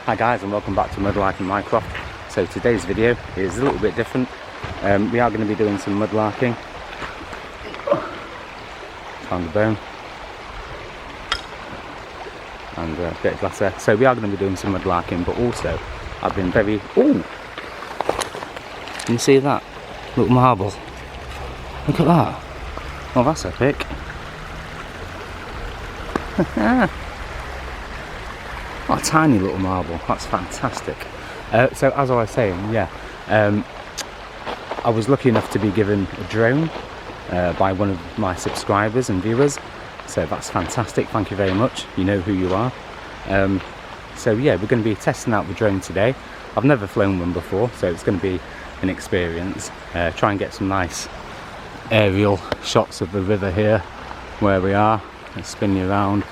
Hi guys, and welcome back to Mudlarking Minecraft. So today's video is a little bit different. We are going to be doing some mudlarking. Found the bone. And a bit of glass there. So we are going to be doing some mudlarking, but also I've been very... Ooh! Can you see that? Little marble. Look at that. Oh, that's epic. What a tiny little marble. That's fantastic. So as I was saying, yeah, I was lucky enough to be given a drone by one of my subscribers and viewers. So that's fantastic. Thank you very much. You know who you are. So yeah, we're going to be testing out the drone today. I've never flown one before, so it's going to be an experience. Try and get some nice aerial shots of the river here where we are. Let's spin you around.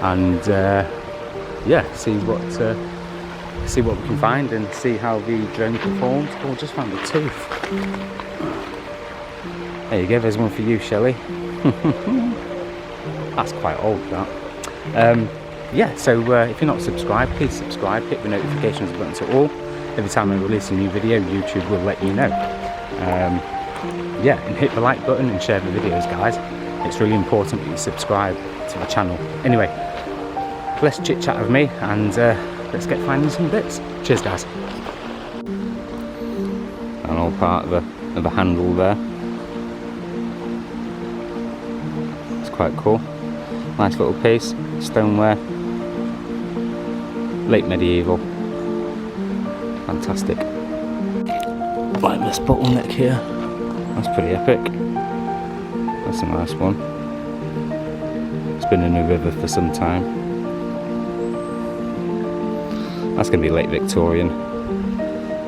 And yeah, see what we can find and see how the drone performs. Oh, I just found a tooth. There you go, there's one for you, Shelley. That's quite old, that. Yeah, so if you're not subscribed, please subscribe, hit the notifications button to all. Every time I release a new video, YouTube will let you know. Yeah, and hit the like button and share the videos, guys. It's really important that you subscribe to the channel. Anyway, less chit chat with me, and let's get finding some bits. Cheers, guys. An old part of the handle there. It's quite cool. Nice little piece, stoneware, late medieval. Fantastic. Like this bottleneck here. That's pretty epic. That's a nice one. It's been in the river for some time. That's going to be late Victorian.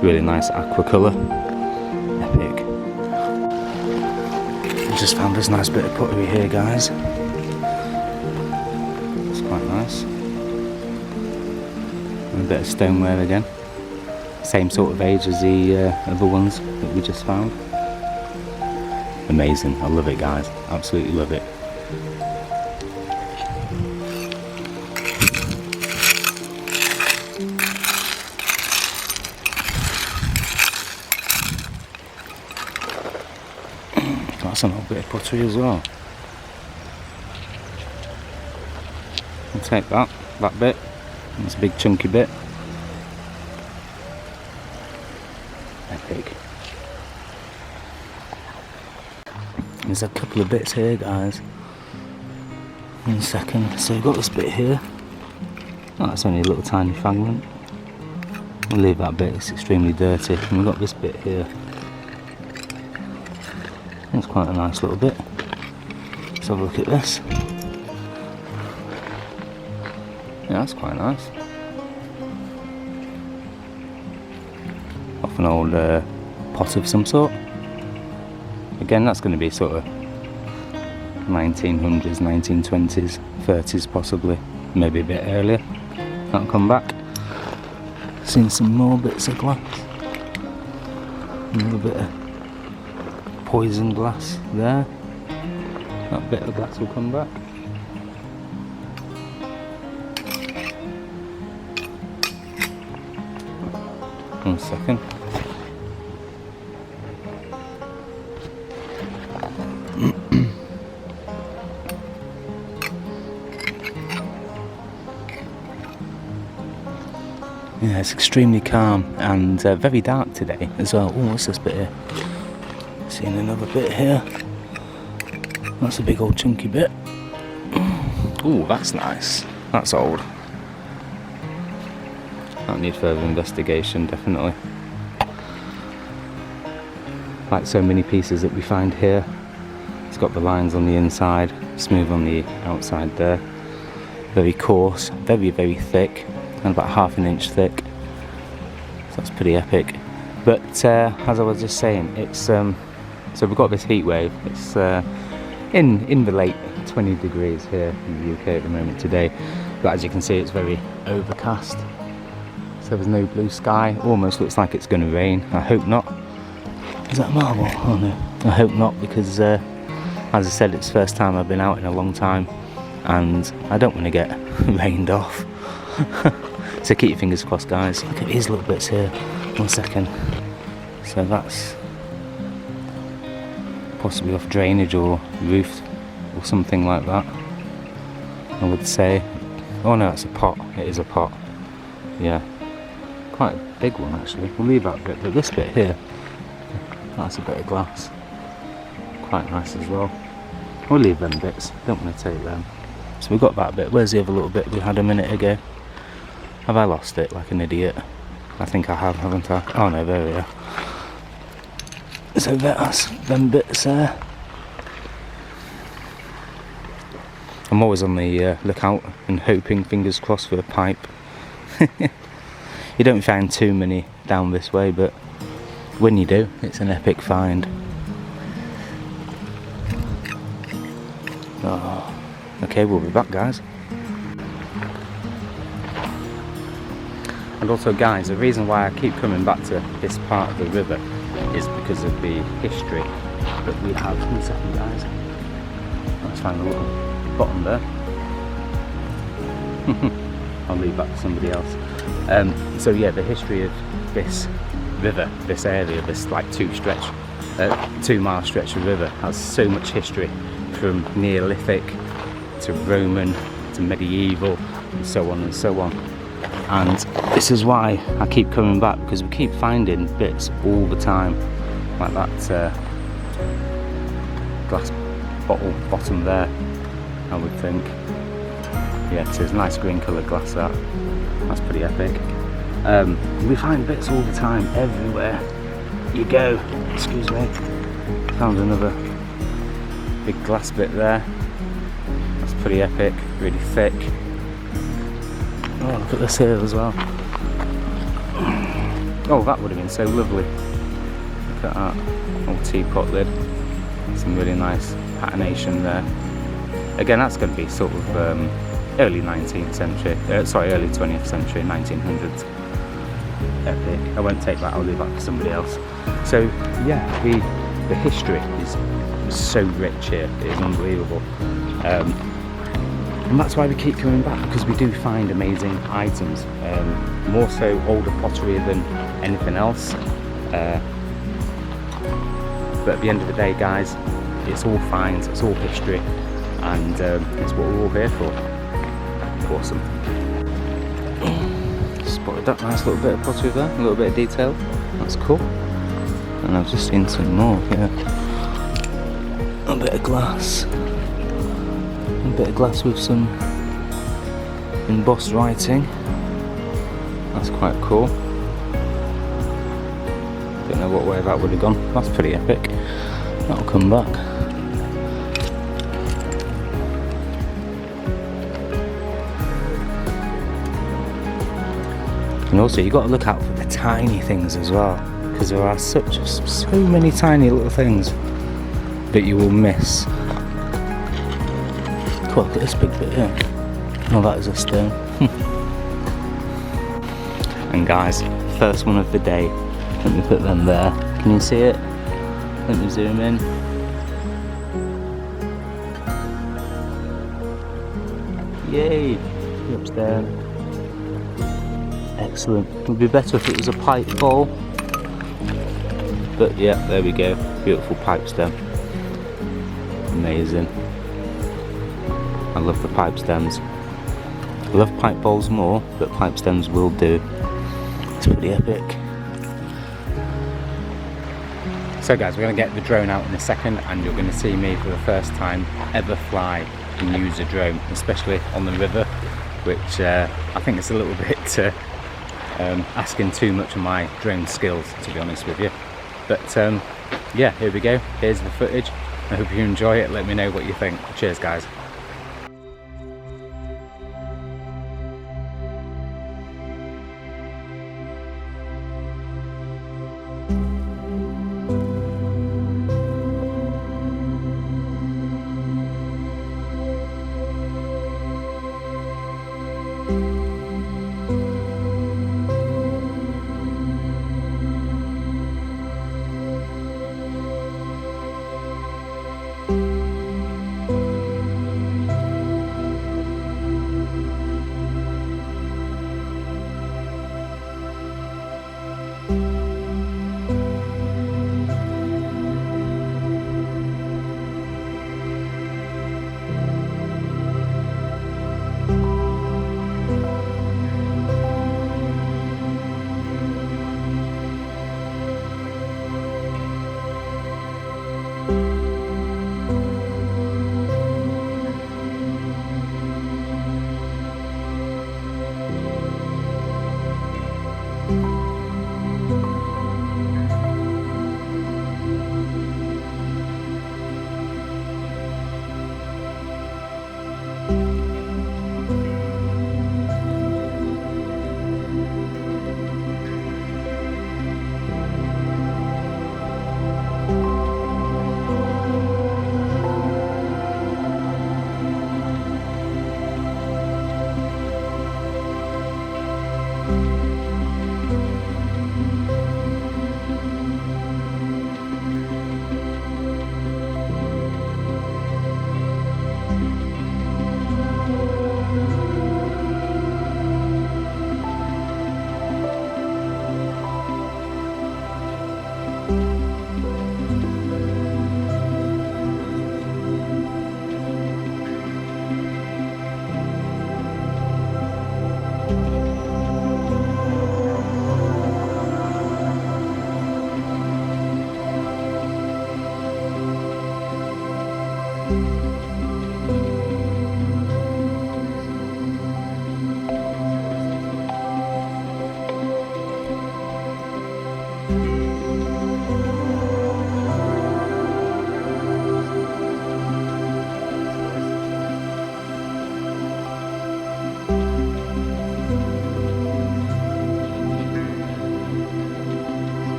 Really nice aqua colour. Epic. I just found this nice bit of pottery here, guys. It's quite nice. And a bit of stoneware again. Same sort of age as the other ones that we just found. Amazing. I love it, guys. Absolutely love it. That's an old bit of pottery as well. I'll take that bit. That's a big chunky bit. Epic. There's a couple of bits here, guys. 1 second. So we've got this bit here. Oh, that's only a little tiny fragment. We'll leave that bit, it's extremely dirty. And we've got this bit here. It's quite a nice little bit. Let's have a look at this. Yeah, that's quite nice. Off an old pot of some sort. Again, that's going to be sort of 1900s, 1920s, 30s possibly, maybe a bit earlier. That'll come back. Seen some more bits of glass. A little bit of poison glass there. That bit of glass will come back. One second. Yeah, it's extremely calm and very dark today as well. Oh, what's this bit here? Seeing another bit here. That's a big old chunky bit. Oh, that's nice. That's old. That'll need further investigation, definitely. Like so many pieces that we find here. It's got the lines on the inside, smooth on the outside there. Very coarse, very, very thick. And about 1/2 inch thick, so that's pretty epic. But as I was just saying, it's so we've got this heat wave. It's in the late 20 degrees here in the UK at the moment today, but as you can see, it's very overcast. So there's no blue sky. Almost looks like it's going to rain. I hope not. Is that marble? Oh no. I hope not, because as I said, it's the first time I've been out in a long time and I don't want to get rained off. So keep your fingers crossed, guys. Look at these little bits here. 1 second. So that's possibly off drainage or roof or something like that, I would say. Oh no, it's a pot. It is a pot. Yeah. Quite a big one actually. We'll leave that bit, but this bit here, that's a bit of glass. Quite nice as well. We'll leave them bits. Don't want to take them. So we've got that bit. Where's the other little bit we had a minute ago? Have I lost it like an idiot? I think I have, haven't I? Oh no, there we are. So that's them bits there. I'm always on the lookout and hoping, fingers crossed, for a pipe. You don't find too many down this way, but when you do, it's an epic find. Oh. Okay, we'll be back, guys. And also, guys, the reason why I keep coming back to this part of the river is because of the history that we have. 1 second, guys. Let's find a little bottom there. I'll leave that to somebody else. So yeah, the history of this river, this area, this like 2 mile stretch of river has so much history, from Neolithic to Roman to medieval and so on and so on. And this is why I keep coming back, because we keep finding bits all the time, like that glass bottle bottom there, I would think. Yeah, it is nice green coloured glass, that's pretty epic. We find bits all the time, everywhere you go. Excuse me. Found another big glass bit there. That's pretty epic, really thick. Oh, look at this here as well. Oh, that would have been so lovely. Look at that old teapot lid. Some really nice patination there. Again, that's going to be sort of early 19th century, early 20th century, 1900s. Epic. I won't take that, I'll leave that for somebody else. So yeah, the history is so rich here, it is unbelievable. And that's why we keep coming back, because we do find amazing items, more so older pottery than anything else. But at the end of the day, guys, it's all finds, it's all history, and it's what we're all here for. Awesome. Spotted that nice little bit of pottery there, a little bit of detail. That's cool. And I've just seen some more here. A bit of glass. A bit of glass with some embossed writing. That's quite cool. Don't know what way that would have gone. That's pretty epic. That'll come back. And also, you've got to look out for the tiny things as well, because there are so many tiny little things that you will miss. Cool, look at this big bit here. Oh, that is a stone. And guys, first one of the day. Let me put them there. Can you see it? Let me zoom in. Yay! Up there. Excellent. It would be better if it was a pipe bowl. But yeah, there we go. Beautiful pipe stem. Amazing. I love the pipe stems. I love pipe bowls more, but pipe stems will do. It's pretty epic. So guys, we're going to get the drone out in a second, and you're going to see me for the first time ever fly and use a drone, especially on the river, which I think is a little bit asking too much of my drone skills, to be honest with you. But yeah, here we go. Here's the footage. I hope you enjoy it. Let me know what you think. Cheers, guys.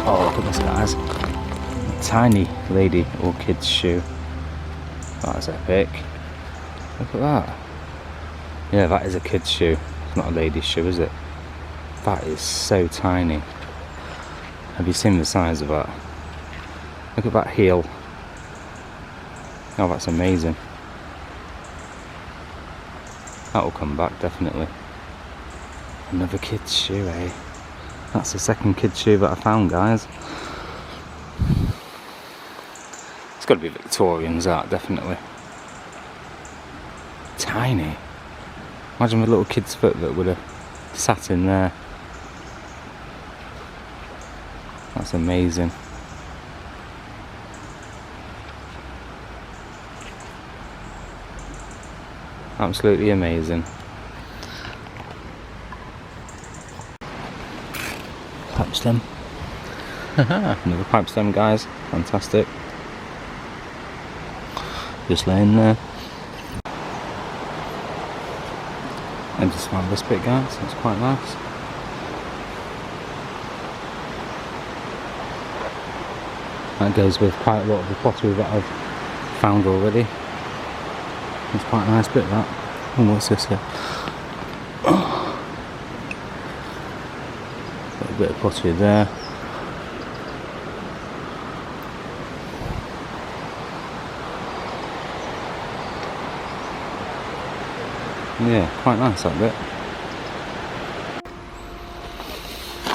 Oh, look at this, guys. A tiny lady or kid's shoe. That's epic. Look at that. Yeah, that is a kid's shoe. It's not a lady's shoe, is it? That is so tiny. Have you seen the size of that? Look at that heel. Oh, that's amazing. That'll come back, definitely. Another kid's shoe, eh? That's the second kid's shoe that I found, guys. It's got to be Victorians, that, definitely. Tiny. Imagine the little kid's foot that would have sat in there. That's amazing. Absolutely amazing. Pipe stem. Another pipe stem, guys. Fantastic. Just laying there. And just found this bit, guys. It's quite nice. That goes with quite a lot of the pottery that I've found already. It's quite a nice bit, that. Oh, what's this here? Got a bit of pottery there. Yeah, quite nice, that bit.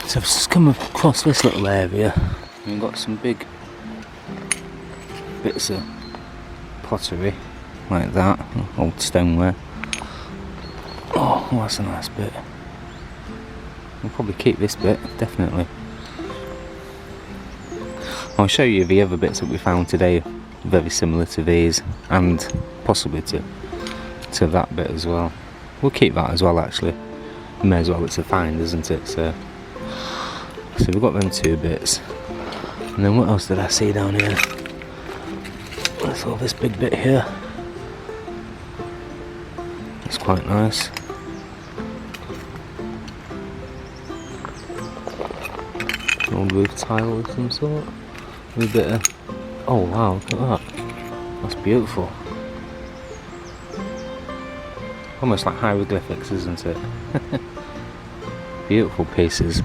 So I've just come across this little area and got some big bits of pottery like that, old stoneware. Oh, that's a nice bit. We'll probably keep this bit, definitely. I'll show you the other bits that we found today, very similar to these, and possibly to that bit as well. We'll keep that as well, actually. May as well, it's a find, isn't it? So we've got them two bits. And then what else did I see down here? I saw this big bit here. It's quite nice. An old roof tile of some sort. With a bit of... Oh wow, look at that. That's beautiful. Almost like hieroglyphics, isn't it? Beautiful pieces.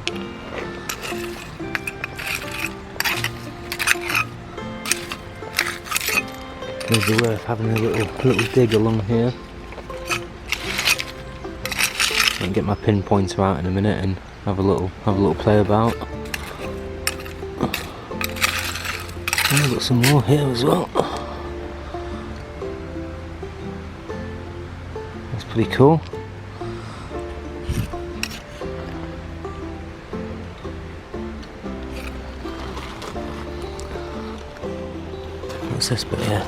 It'd be worth having a little dig along here. I can get my pinpointer out in a minute and have a little play about. And I've got some more here as well. That's pretty cool. What's this bit here?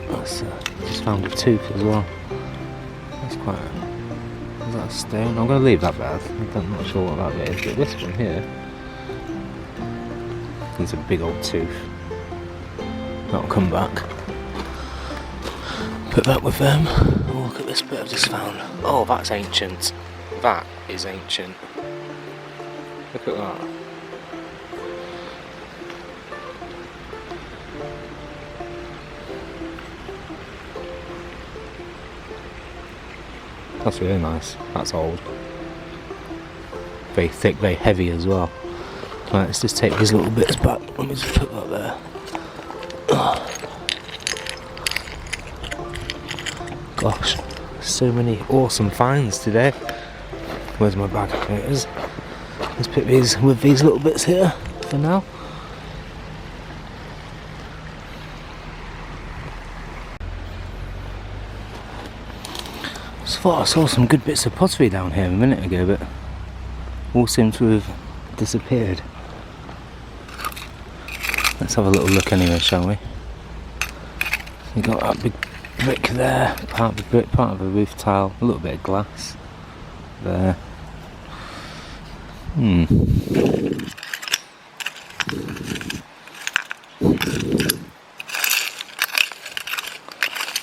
That's, just found a tooth as well. That's quite. Is that a stone? I'm going to leave that bit. I'm not sure what that bit is, but this one here. It's a big old tooth. That'll come back. Put that with them. Oh, look at this bit I've just found. Oh, that's ancient. That is ancient. Look at that. That's really nice. That's old. Very thick, very heavy as well. Right, let's just take these little bits back. Let me just put that there. Gosh, so many awesome finds today. Where's my bag? There it is. Let's put these with these little bits here for now. Just thought I saw some good bits of pottery down here a minute ago, but all seem to have disappeared. Let's have a little look anyway, shall we? You got that big brick there, part of the brick, part of a roof tile, a little bit of glass there.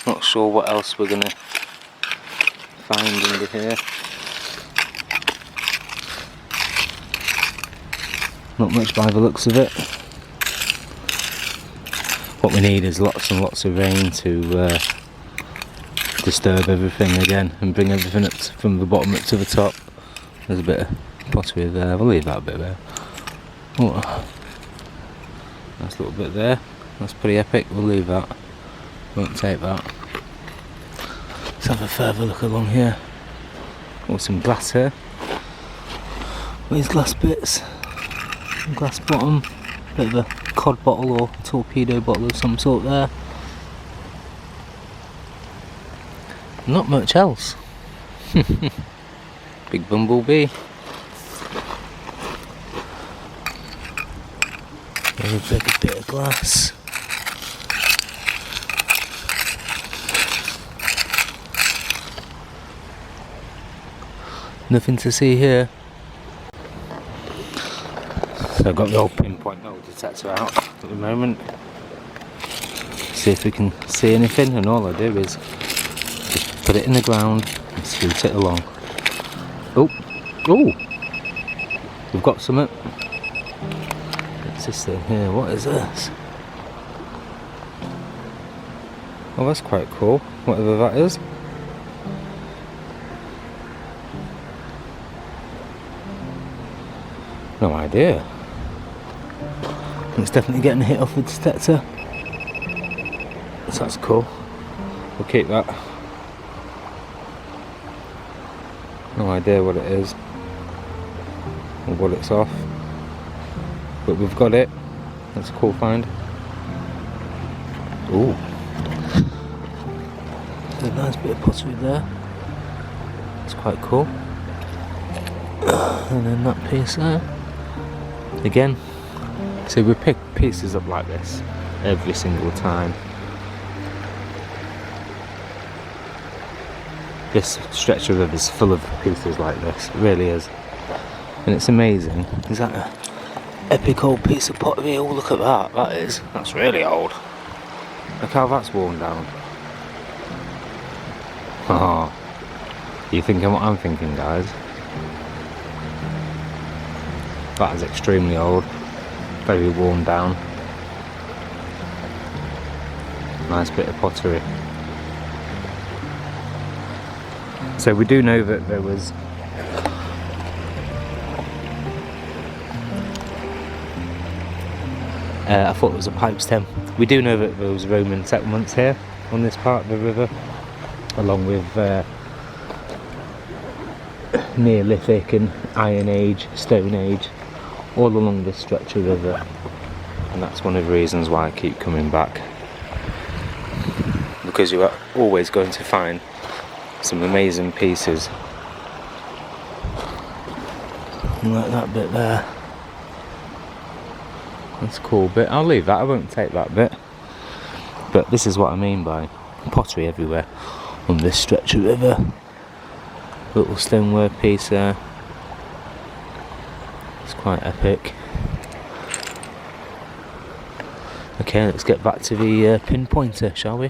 Not sure what else we're gonna find under here. Not much by the looks of it. What we need is lots and lots of rain to disturb everything again and bring everything up from the bottom up to the top. There's a bit of pottery there. We'll leave that bit there. Oh, nice little bit there. That's pretty epic. We'll leave that. Won't take that. Let's have a further look along here. Oh, some glass here. These glass bits. Glass bottom. Bit of a cod bottle or torpedo bottle of some sort there. Not much else. Big bumblebee. Very big bit of glass. Nothing to see here. So I've got the old pinpoint metal detector out at the moment. See if we can see anything, and all I do is just put it in the ground and scoot it along. Oh! We've got something. What's this thing here? What is this? Oh, that's quite cool, whatever that is. No idea. It's definitely getting a hit off the detector. So that's cool. We'll keep that. No idea what it is or what it's off, but we've got it. That's a cool find. Ooh, there's a nice bit of pottery there. It's quite cool. And then that piece there. Again, so we pick pieces up like this every single time. This stretch of river is full of pieces like this, it really is. And it's amazing. Is that an epic old piece of pottery? Oh, look at that, that's really old. Look how that's worn down. Oh, you thinking what I'm thinking, guys? That is extremely old, very worn down. Nice bit of pottery. So we do know that there was I thought it was a pipe stem. We do know that there was Roman settlements here on this part of the river, along with Neolithic and Iron Age, Stone Age, all along this stretch of river, and that's one of the reasons why I keep coming back. because you are always going to find some amazing pieces. Like that bit there. That's a cool bit. I'll leave that, I won't take that bit. But this is what I mean by pottery everywhere on this stretch of river. Little stonework piece there. It's quite epic. Okay, let's get back to the pinpointer, shall we?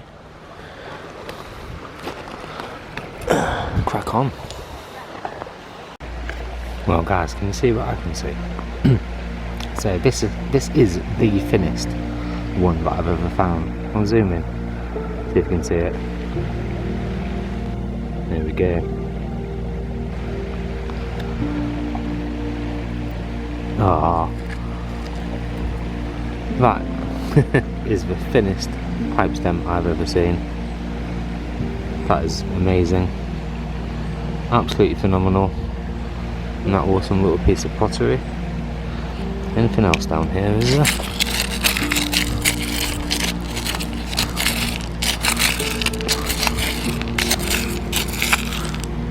Crack on. Well guys, can you see what I can see? So this is the thinnest one that I've ever found. I'll zoom in, see if you can see it. There we go. Ah, that is the thinnest pipe stem I've ever seen. That is amazing, absolutely phenomenal. And that awesome little piece of pottery. Anything else down here, is there?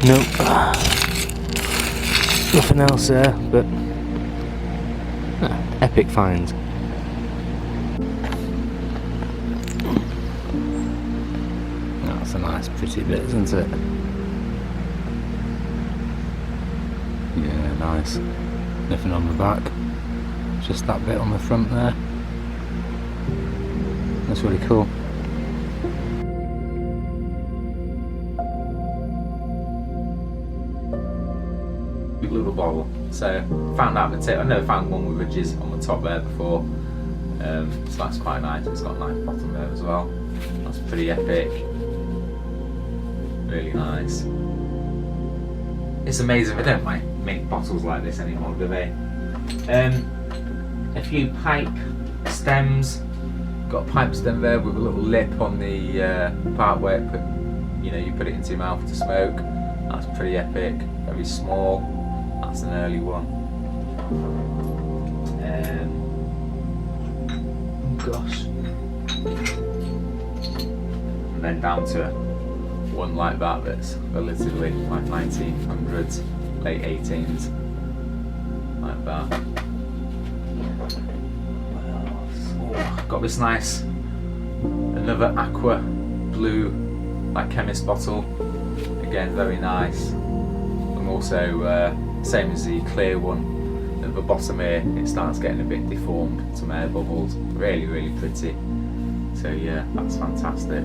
Nope. Nothing else there, but epic finds. That's a nice pretty bit, isn't it? Yeah, nice. Nothing on the back. Just that bit on the front there. That's really cool. Little bottle. So found out the tip. I never found one with ridges on the top there before. So that's quite nice. It's got a nice bottom there as well. That's pretty epic. Really nice. It's amazing. They don't make bottles like this anymore, do they? A few pipe stems. Got a pipe stem there with a little lip on the part where you put it into your mouth to smoke. That's pretty epic. Very small. That's an early one. Gosh. And then down to one like that that's relatively like 1900s, late 18s, like that. Oh, got this nice, another aqua blue, like chemist bottle. Again, very nice. And also, same as the clear one, at the bottom here, it starts getting a bit deformed, some air bubbles. Really, really pretty. So yeah, that's fantastic.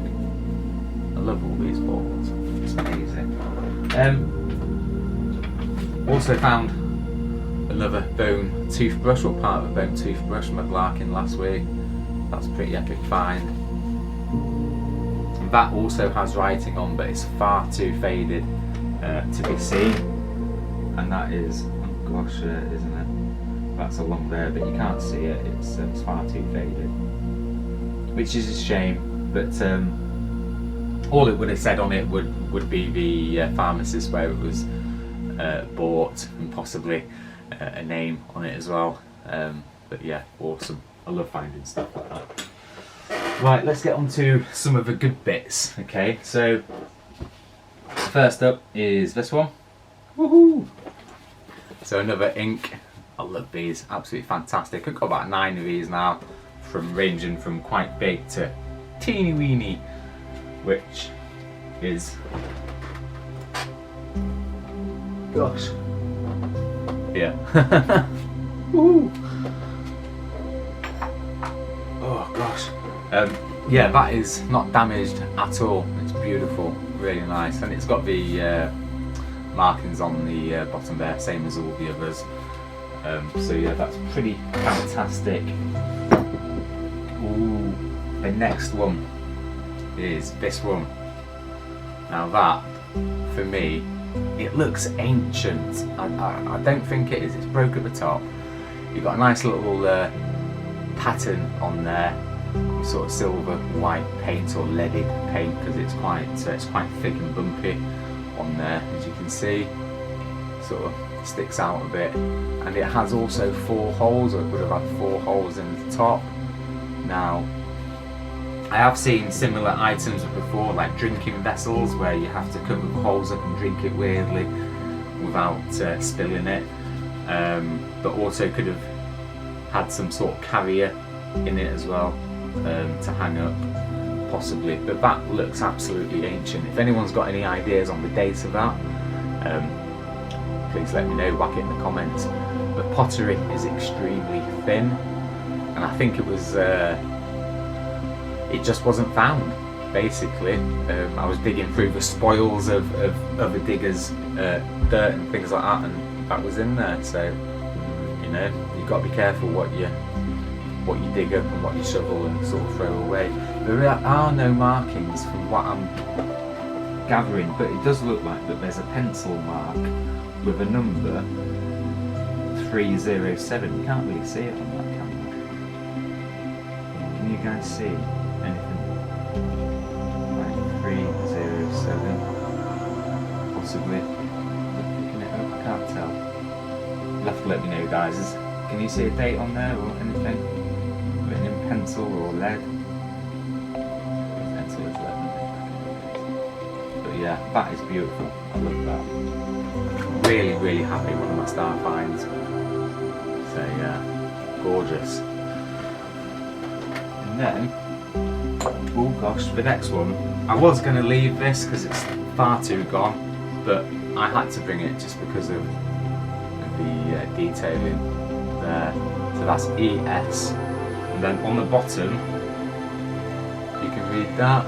I love all these bottles, it's amazing. Also found another bone toothbrush, or part of a bone toothbrush from Mudlarking last week. That's a pretty epic find. And that also has writing on, but it's far too faded to be seen. And that is, oh gosh, isn't it? That's along there, but you can't see it. It's far too faded, which is a shame. But all it would have said on it would be the pharmacist where it was bought, and possibly a name on it as well. But yeah, awesome. I love finding stuff like that. Right, let's get on to some of the good bits. Okay, so first up is this one. Woohoo! So another ink. I love these, absolutely fantastic. I've got about 9 of these now, ranging from quite big to teeny weeny, which is, gosh, yeah. Woo. Oh gosh, yeah, that is not damaged at all. It's beautiful, really nice, and it's got the markings on the bottom there, same as all the others. So yeah, that's pretty fantastic. Ooh, the next one is this one. Now that, for me, it looks ancient. I don't think it is. It's broke at the top. You've got a nice little pattern on there, sort of silver white paint or leaded paint, because it's quite thick and bumpy on there, as you can see. Sort of sticks out a bit, and it has also 4 holes, or it would have had 4 holes in the top. Now I have seen similar items before, like drinking vessels, where you have to cover the holes up and drink it weirdly without spilling it. But also could have had some sort of carrier in it as well, to hang up, possibly. But that looks absolutely ancient. If anyone's got any ideas on the date of that, please let me know back in the comments. The pottery is extremely thin, and I think it was it just wasn't found, basically. I was digging through the spoils of other diggers' dirt and things like that, and that was in there. So, you know, you've got to be careful what you dig up and what you shovel and sort of throw away. There are no markings from what I'm gathering, but it does look like that there's a pencil mark with a number 307. You can't really see it on that camera. Can you guys see anything? Like 307, possibly. Picking it up, I can't tell. You'll have to let me know, guys. Can you see a date on there or anything? Written in pencil or lead? Pencil is lead. But yeah, that is beautiful. I love that. Really, really happy, one of my star finds. So yeah, gorgeous. And then, oh gosh, the next one, I was going to leave this because it's far too gone, but I had to bring it just because of the detailing there. So that's ES, and then on the bottom you can read that.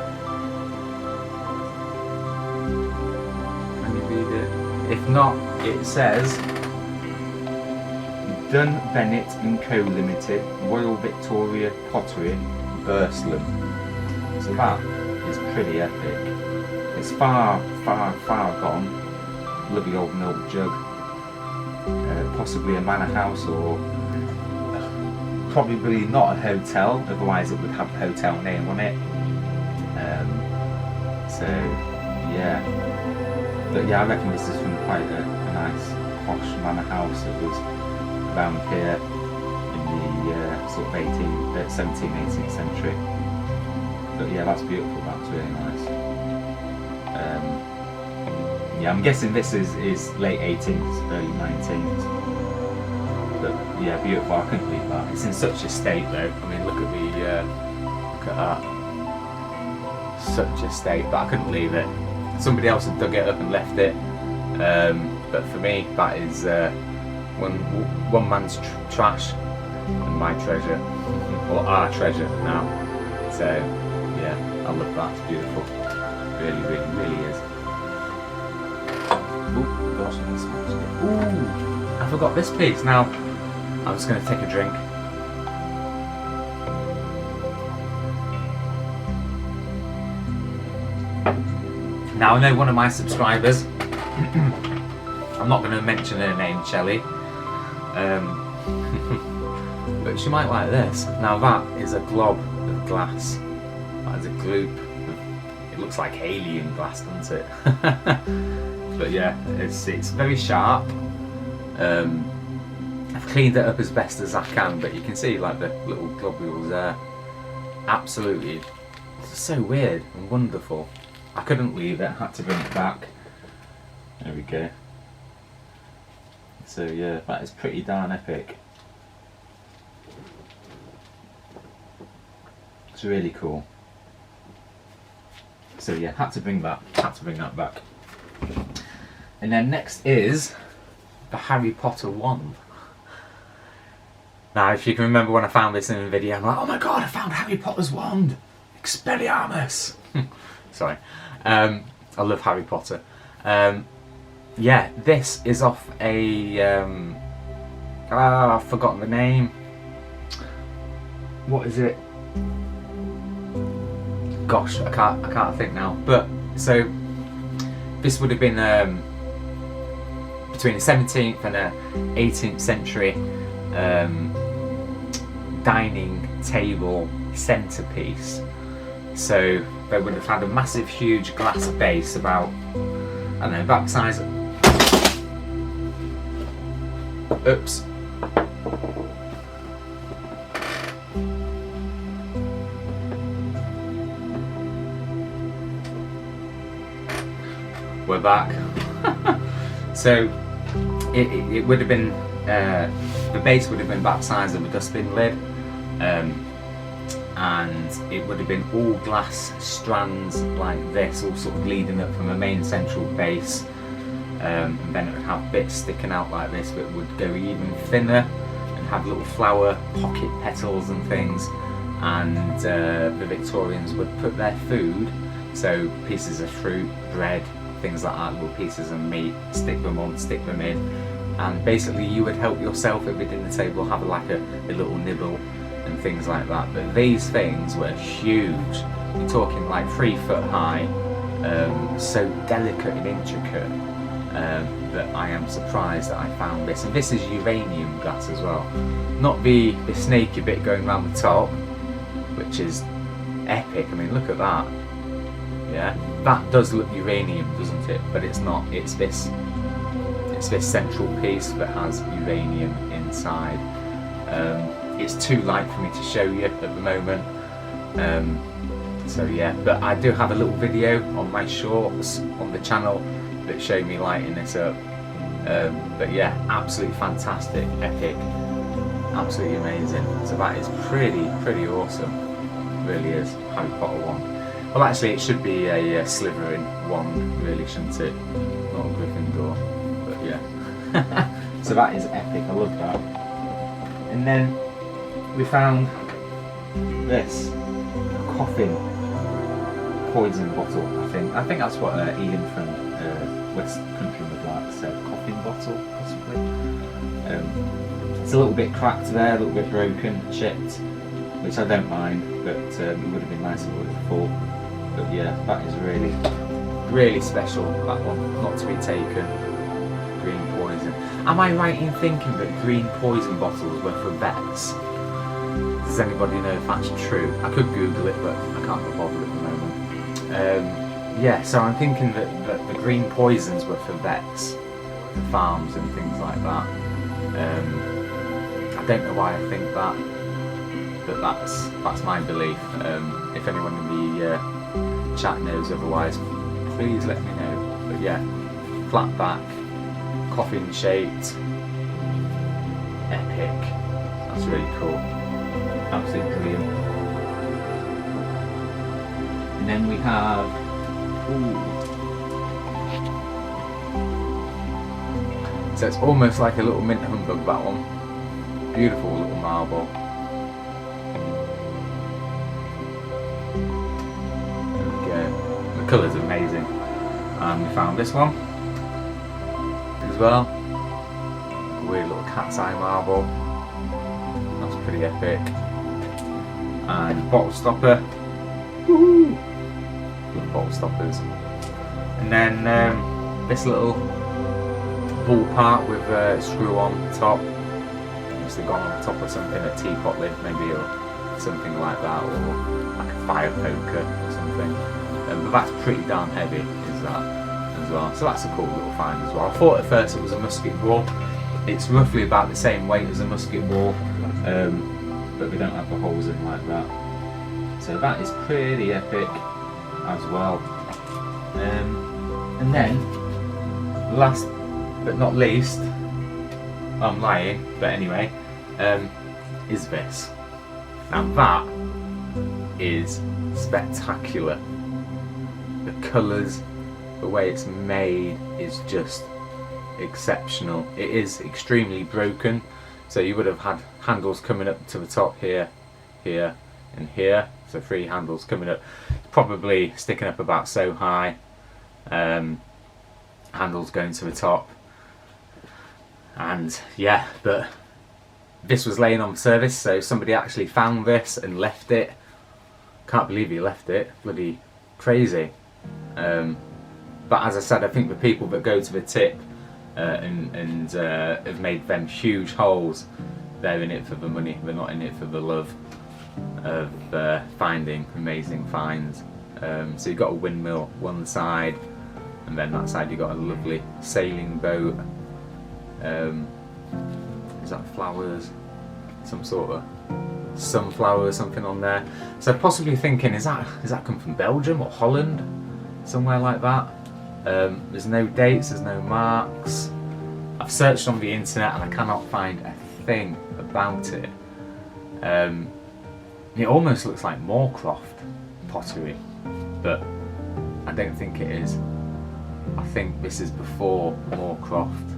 Can you read it? If not, it says Dunn Bennett & Co Limited, Royal Victoria Pottery, Burslem. So that is pretty epic. It's far, far, far gone. Lovely old milk jug. Possibly a manor house, or probably not a hotel, otherwise it would have a hotel name on it. So yeah, but yeah, I reckon this is from quite a nice posh manor house that was around here in the sort of 17th, 18th century. But yeah, that's beautiful, that's really nice. Yeah, I'm guessing this is late 18th, early 19th. But yeah, beautiful. I couldn't believe that. It's in such a state though. I mean, look at that. Such a state, but I couldn't believe it. Somebody else had dug it up and left it. But for me, that is one man's trash and my treasure, or our treasure now. So yeah, I love that. It's beautiful. Really, really, really is. Oh gosh, I smashed it. Ooh, I forgot this piece. Now, I'm just going to take a drink. Now, I know one of my subscribers, I'm not going to mention her name, Shelley, but she might like this. Now, that is a glob of glass. That is a gloop. It looks like alien glass, doesn't it? But yeah, it's very sharp. I've cleaned it up as best as I can, but you can see like the little globules there. Absolutely, it's so weird and wonderful. I couldn't leave it, had to bring it back. There we go. So yeah, that is pretty darn epic. It's really cool. So yeah, had to bring that back. And then next is the Harry Potter wand. Now, if you can remember when I found this in a video, I'm like, oh my god, I found Harry Potter's wand! Expelliarmus! Sorry. I love Harry Potter. Yeah, this is off a... I've forgotten the name. What is it? Gosh, I can't think now. But, so, this would have been between the 17th and the 18th century dining table centerpiece. So they would have had a massive, huge glass base, about, I don't know, about the size of, oops. we're back. So it would have been, the base would have been about the size of a dustbin lid, and it would have been all glass strands like this, all sort of leading up from a main central base, and then it would have bits sticking out like this, but it would go even thinner and have little flower pocket petals and things. And the Victorians would put their food, so pieces of fruit, bread, things like that, little pieces of meat, stick them on, stick them in, and basically you would help yourself at the dinner table, have like a little nibble and things like that. But these things were huge. You're talking like 3 foot high, so delicate and intricate that I am surprised that I found this. And this is uranium glass as well, not the snaky bit going around the top, which is epic. I mean, look at that. Yeah, that does look uranium, doesn't it? But it's not. It's this central piece that has uranium inside. It's too light for me to show you at the moment. So yeah, but I do have a little video on my shorts on the channel that show me lighting this up. But yeah, absolutely fantastic, epic, absolutely amazing. So that is pretty awesome. It really is. Harry Potter one. Well, actually, it should be a Slytherin one, really, shouldn't it? Not a Gryffindor. But yeah. So that is epic. I love that. And then we found this, a coffin poison bottle. I think that's what Ian from West Country Mudlarking said. Coffin bottle, possibly. It's a little bit cracked there, a little bit broken, chipped, which I don't mind, but it would have been nice if it was full. But yeah, that is really special, that one, not to be taken. Green poison. Am I right in thinking that green poison bottles were for vets? Does anybody know if that's true? I could Google it, but I can't be bothered at the moment. Yeah, so I'm thinking that the green poisons were for vets, for farms and things like that. I don't know why I think that, but that's my belief. If anyone in the chat knows otherwise, please let me know. But yeah, flat back, coffin shaped, epic. That's really cool. Absolutely brilliant. And then we have, so it's almost like a little mint humbug, that one. Beautiful little marble. The colour's amazing. And we found this one as well. A weird little cat's eye marble. That's pretty epic. And bottle stopper. Woohoo! Love bottle stoppers. And then this little ball part with a screw on top. Must have gone on top of something, a teapot lid maybe, or something like that, or like a fire poker or something. But that's pretty damn heavy, is that, as well. So that's a cool little find as well. I thought at first it was a musket ball. It's roughly about the same weight as a musket ball, but we don't have the holes in like that. So that is pretty epic as well. And then, last but not least, I'm lying, but anyway, is this. Now that is spectacular. The colours, the way it's made is just exceptional. It is extremely broken, so you would have had handles coming up to the top here, here and here, so 3 handles coming up, probably sticking up about so high, handles going to the top, and yeah, but this was laying on service, so somebody actually found this and left it. Can't believe he left it, bloody crazy. But as I said, I think the people that go to the tip and have made them huge holes, they're in it for the money, they're not in it for the love of finding amazing finds. So you've got a windmill one side, and then that side you've got a lovely sailing boat. Is that flowers? Some sort of sunflower or something on there. So possibly thinking, is that come from Belgium or Holland? Somewhere like that. There's no dates, there's no marks. I've searched on the internet and I cannot find a thing about it. It almost looks like Moorcroft pottery, but I don't think it is. I think this is before Moorcroft.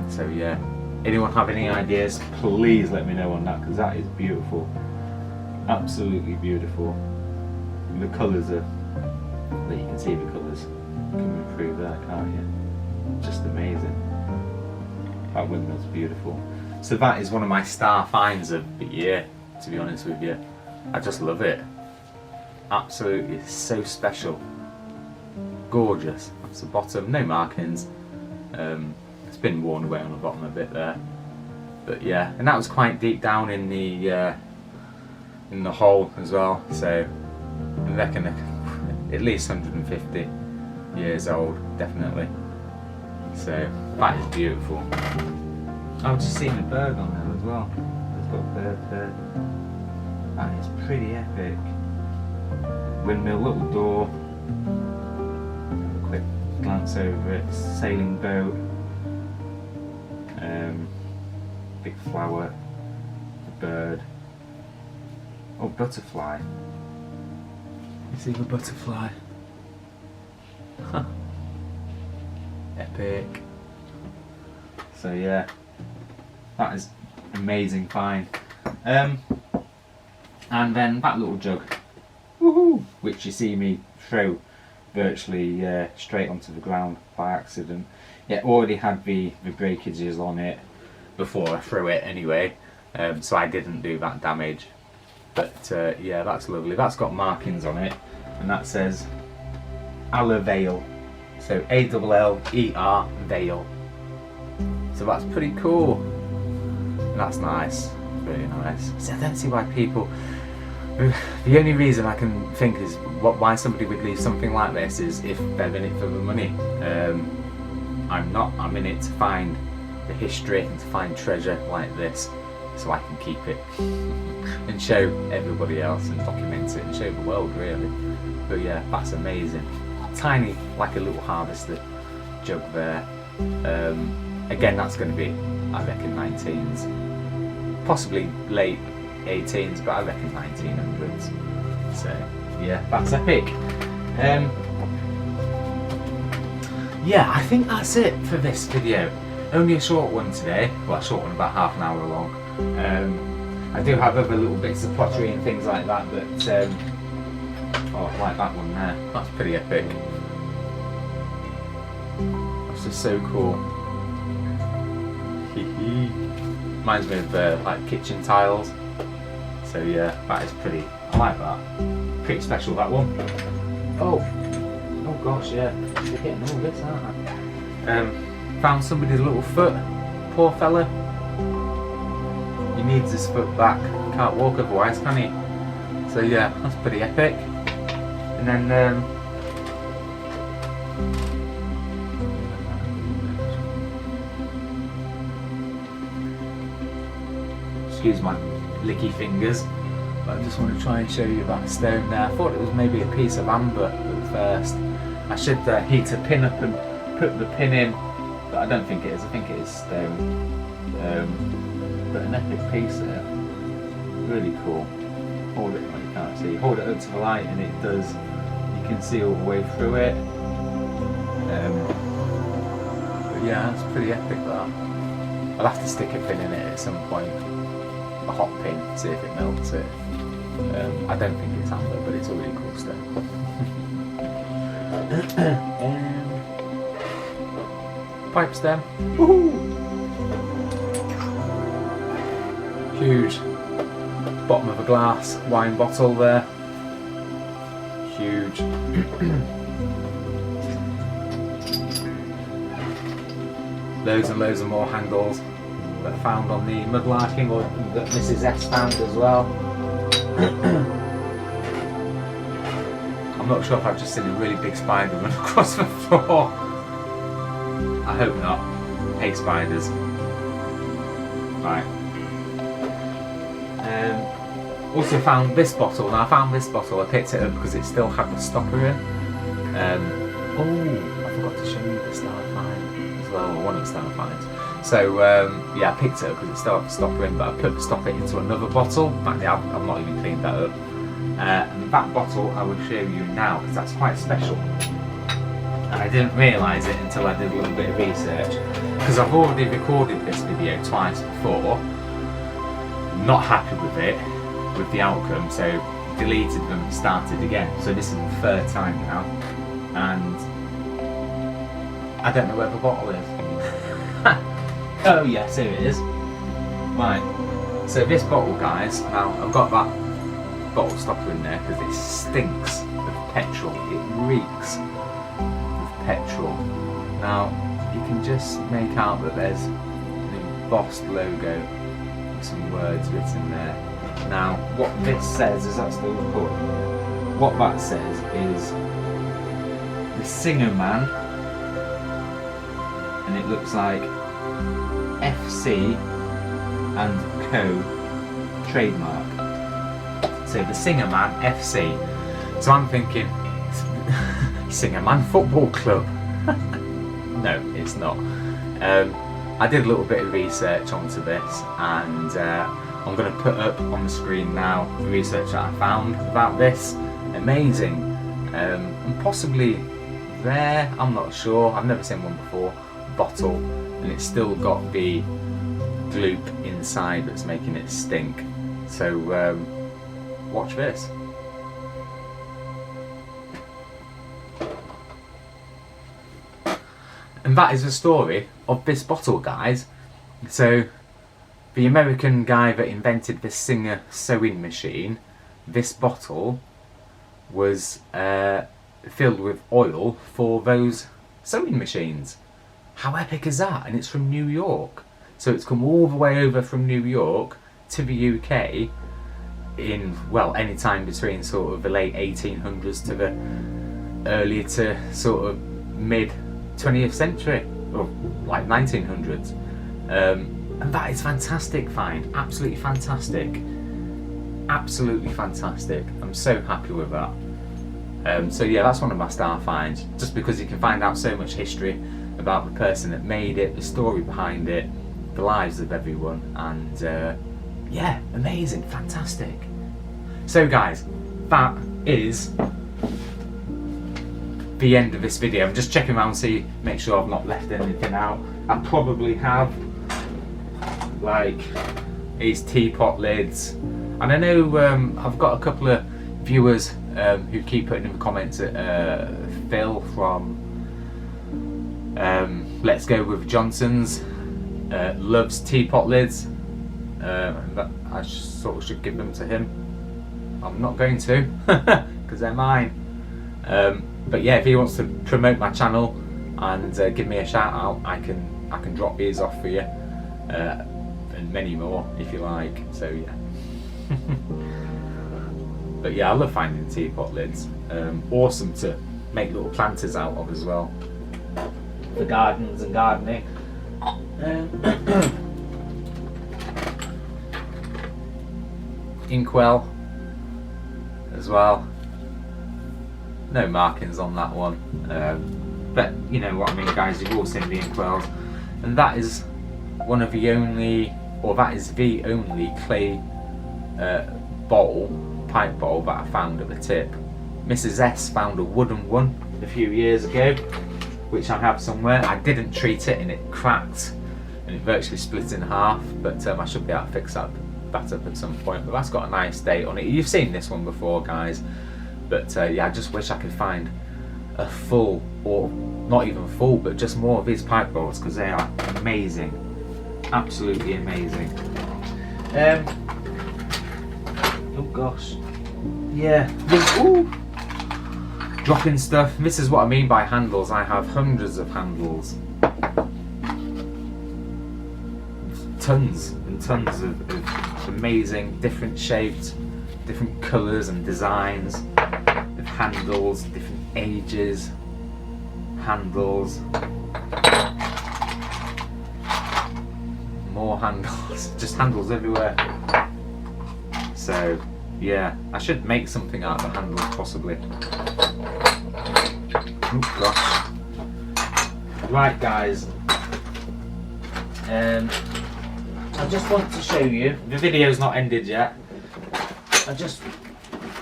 So yeah, anyone have any ideas, please let me know on that, because that is beautiful. Absolutely beautiful. And the colours are, that you can see the colours coming through there, can't you? Just amazing. That windmill's beautiful. So that is one of my star finds of the year, to be honest with you. I just love it. Absolutely, it's so special. Gorgeous. That's the bottom, no markings. It's been worn away on the bottom a bit there. But yeah, and that was quite deep down in the hole as well. So I reckon at least 150 years old, definitely. So that is beautiful. I've just seen a bird on there as well. It's got a bird there. That is pretty epic. Windmill, little door. Have a quick glance over it. Sailing boat. Big flower. A bird. Oh, butterfly. You see the butterfly? Huh. Epic. So yeah, that is amazing find. And then that little jug, woohoo, which you see me throw virtually straight onto the ground by accident. It already had the breakages on it before I threw it anyway, so I didn't do that damage. But yeah, that's lovely. That's got markings on it, and that says Allervale. So A-L-L-E-R Vale. So that's pretty cool. And that's nice, really nice. See, I don't see why people. The only reason I can think is why somebody would leave something like this is if they're in it for the money. I'm not. I'm in it to find the history and to find treasure like this, so I can keep it and show everybody else and document it and show the world, really. But yeah, that's amazing. Tiny, like a little harvester jug there. Again, that's going to be, I reckon, 19s, possibly late 18s, but I reckon 1900s. So yeah, that's epic. Yeah, I think that's it for this video. Only a short one today. Well, a short one, about half an hour long. I do have other little bits of pottery and things like that, but oh, like that one there. That's pretty epic. That's just so cool. Reminds me of like kitchen tiles. So yeah, that is pretty. I like that. Pretty special, that one. Oh gosh, yeah. They're getting all this, aren't they? Found somebody's little foot. Poor fella. He needs his foot back. Can't walk otherwise, can he? So yeah, that's pretty epic. And then excuse my licky fingers, but I just want to try and show you that stone there. I thought it was maybe a piece of amber at first. I should heat a pin up and put the pin in, but I don't think it is. I think it is stone. But an epic piece there. Really cool. Hold it, well, you can't see. Hold it up to the light and it does. You can see all the way through it. But yeah, that's pretty epic, that. I'll have to stick a pin in it at some point. A hot pin, see if it melts it. I don't think it's amber, but it's a really cool stone. Pipe stem. Woohoo! Huge. Bottom of a glass wine bottle there. Huge. Loads and loads of more handles that I found on the Mudlarking, or that Mrs. S found as well. I'm not sure if I've just seen a really big spider run across the floor. I hope not. Hate spiders. Right. Also found this bottle. Now I found this bottle, I picked it up because it still had the stopper in. Oh, I forgot to show you the star find as well, or one of the star finds. So yeah, I picked it up because it started the stopper in, but I put the stopper into another bottle. In fact, I've not even cleaned that up. And that bottle I will show you now because that's quite special. And I didn't realise it until I did a little bit of research, because I've already recorded this video twice before, not happy with it, with the outcome, so deleted them, started again. So this is the third time now, and I don't know where the bottle is. Oh yes, here it is. Right, so this bottle, guys, now I've got that bottle stopper in there because it stinks of petrol, it reeks of petrol. Now you can just make out that there's an embossed logo with some words written there. Now what this says, is that still recording? What that says is the Singer Man, and it looks like FC and Co trademark. So the Singer Man FC. So I'm thinking Singer Man Football Club. No, it's not. I did a little bit of research onto this, and I'm going to put up on the screen now the research that I found about this. Amazing, and possibly rare, I'm not sure, I've never seen one before, bottle, and it's still got the gloop inside that's making it stink. So watch this. And that is the story of this bottle, guys. So the American guy that invented the Singer sewing machine, this bottle was filled with oil for those sewing machines. How epic is that? And it's from New York. So it's come all the way over from New York to the UK in, well, any time between sort of the late 1800s to the early to sort of mid 20th century, or like 1900s. And that is fantastic find, absolutely fantastic. Absolutely fantastic. I'm so happy with that. So yeah, that's one of my star finds, just because you can find out so much history about the person that made it, the story behind it, the lives of everyone, and yeah, amazing, fantastic. So guys, that is the end of this video. I'm just checking around, see, make sure I've not left anything out. I probably have, like these teapot lids, and I know I've got a couple of viewers who keep putting in the comments that Phil from Let's Go With Johnson's loves teapot lids. That I sort of should give them to him. I'm not going to because they're mine. But yeah, if he wants to promote my channel and give me a shout out, I can drop these off for you, and many more if you like. So yeah. But yeah, I love finding teapot lids. Awesome to make little planters out of as well for gardens and gardening. Inkwell as well. No markings on that one, but you know what I mean, guys. You've all seen the inkwells, and that is one of the only, or that is the only clay pipe bowl that I found at the tip. Mrs. S found a wooden one a few years ago, which I have somewhere. I didn't treat it, and it cracked, and it virtually split in half. But I should be able to fix that up at some point. But that's got a nice date on it. You've seen this one before, guys. But yeah, I just wish I could find a full, or not even full, but just more of these pipe bowls, because they are amazing, absolutely amazing. Oh gosh, yeah. Ooh. Dropping stuff. This is what I mean by handles. I have hundreds of handles, tons and tons of amazing, different shapes, different colours and designs of handles, different ages, handles, more handles, just handles everywhere. So yeah, I should make something out of the handles possibly. Oh gosh. Right guys, I just want to show you, the video's not ended yet,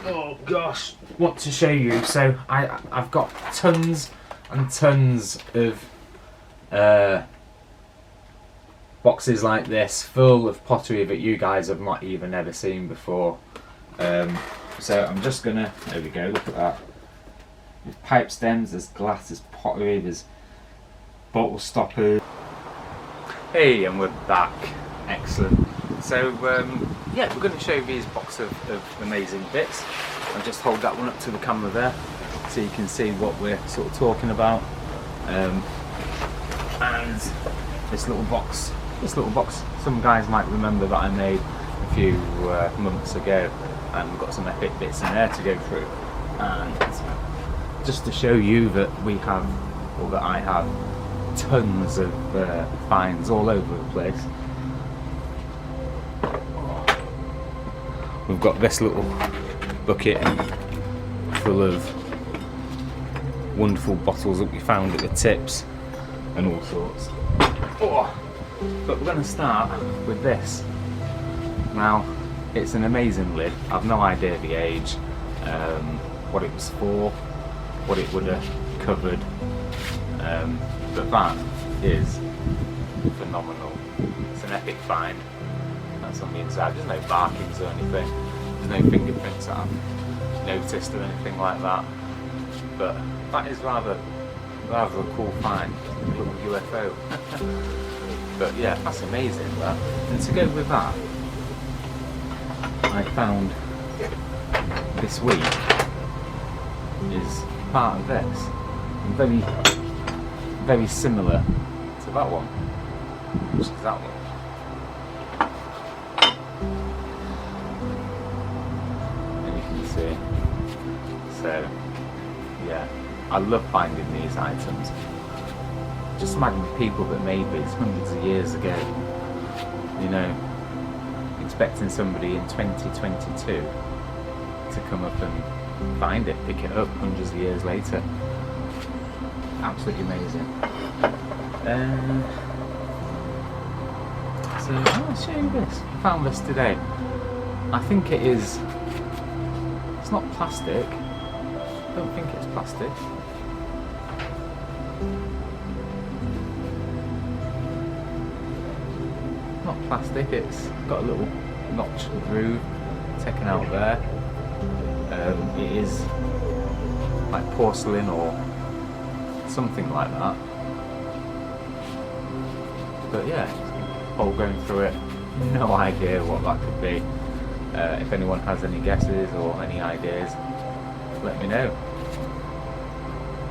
oh gosh, want to show you, so I've got tons and tons of boxes like this full of pottery that you guys have not even ever seen before. So I'm just gonna, there we go, look at that. There's pipe stems, there's glass, there's pottery, there's bottle stoppers. Hey, and we're back. Excellent. So yeah, we're going to show you these box of amazing bits. I'll just hold that one up to the camera there so you can see what we're sort of talking about. And this little box, some guys might remember that I made a few months ago, and we've got some epic bits in there to go through. And just to show you that we have, or that I have, tons of finds all over the place. We've got this little bucket full of wonderful bottles that we found at the tips and all sorts. But we're going to start with this. Now, it's an amazing lid. I've no idea the age, what it was for, what it would have covered, but that is phenomenal. It's an epic find. That's on the inside. There's no markings or anything. There's no fingerprints that I've noticed or anything like that. But that is rather a cool find. A little UFO. But yeah, that's amazing. That. And to go with that, I found this week is part of this. And very similar to that one, which is that one. And you can see. So, yeah, I love finding these items. Just imagine the people that made these hundreds of years ago, you know, expecting somebody in 2022 to come up and find it, pick it up hundreds of years later. Absolutely amazing. So I'll show you this. I found this today. I think it is. It's not plastic. I don't think it's plastic. Not plastic. It's got a little notch groove taken out there. It is like porcelain or something like that. But yeah, all going through it, no idea what that could be. If anyone has any guesses or any ideas, let me know.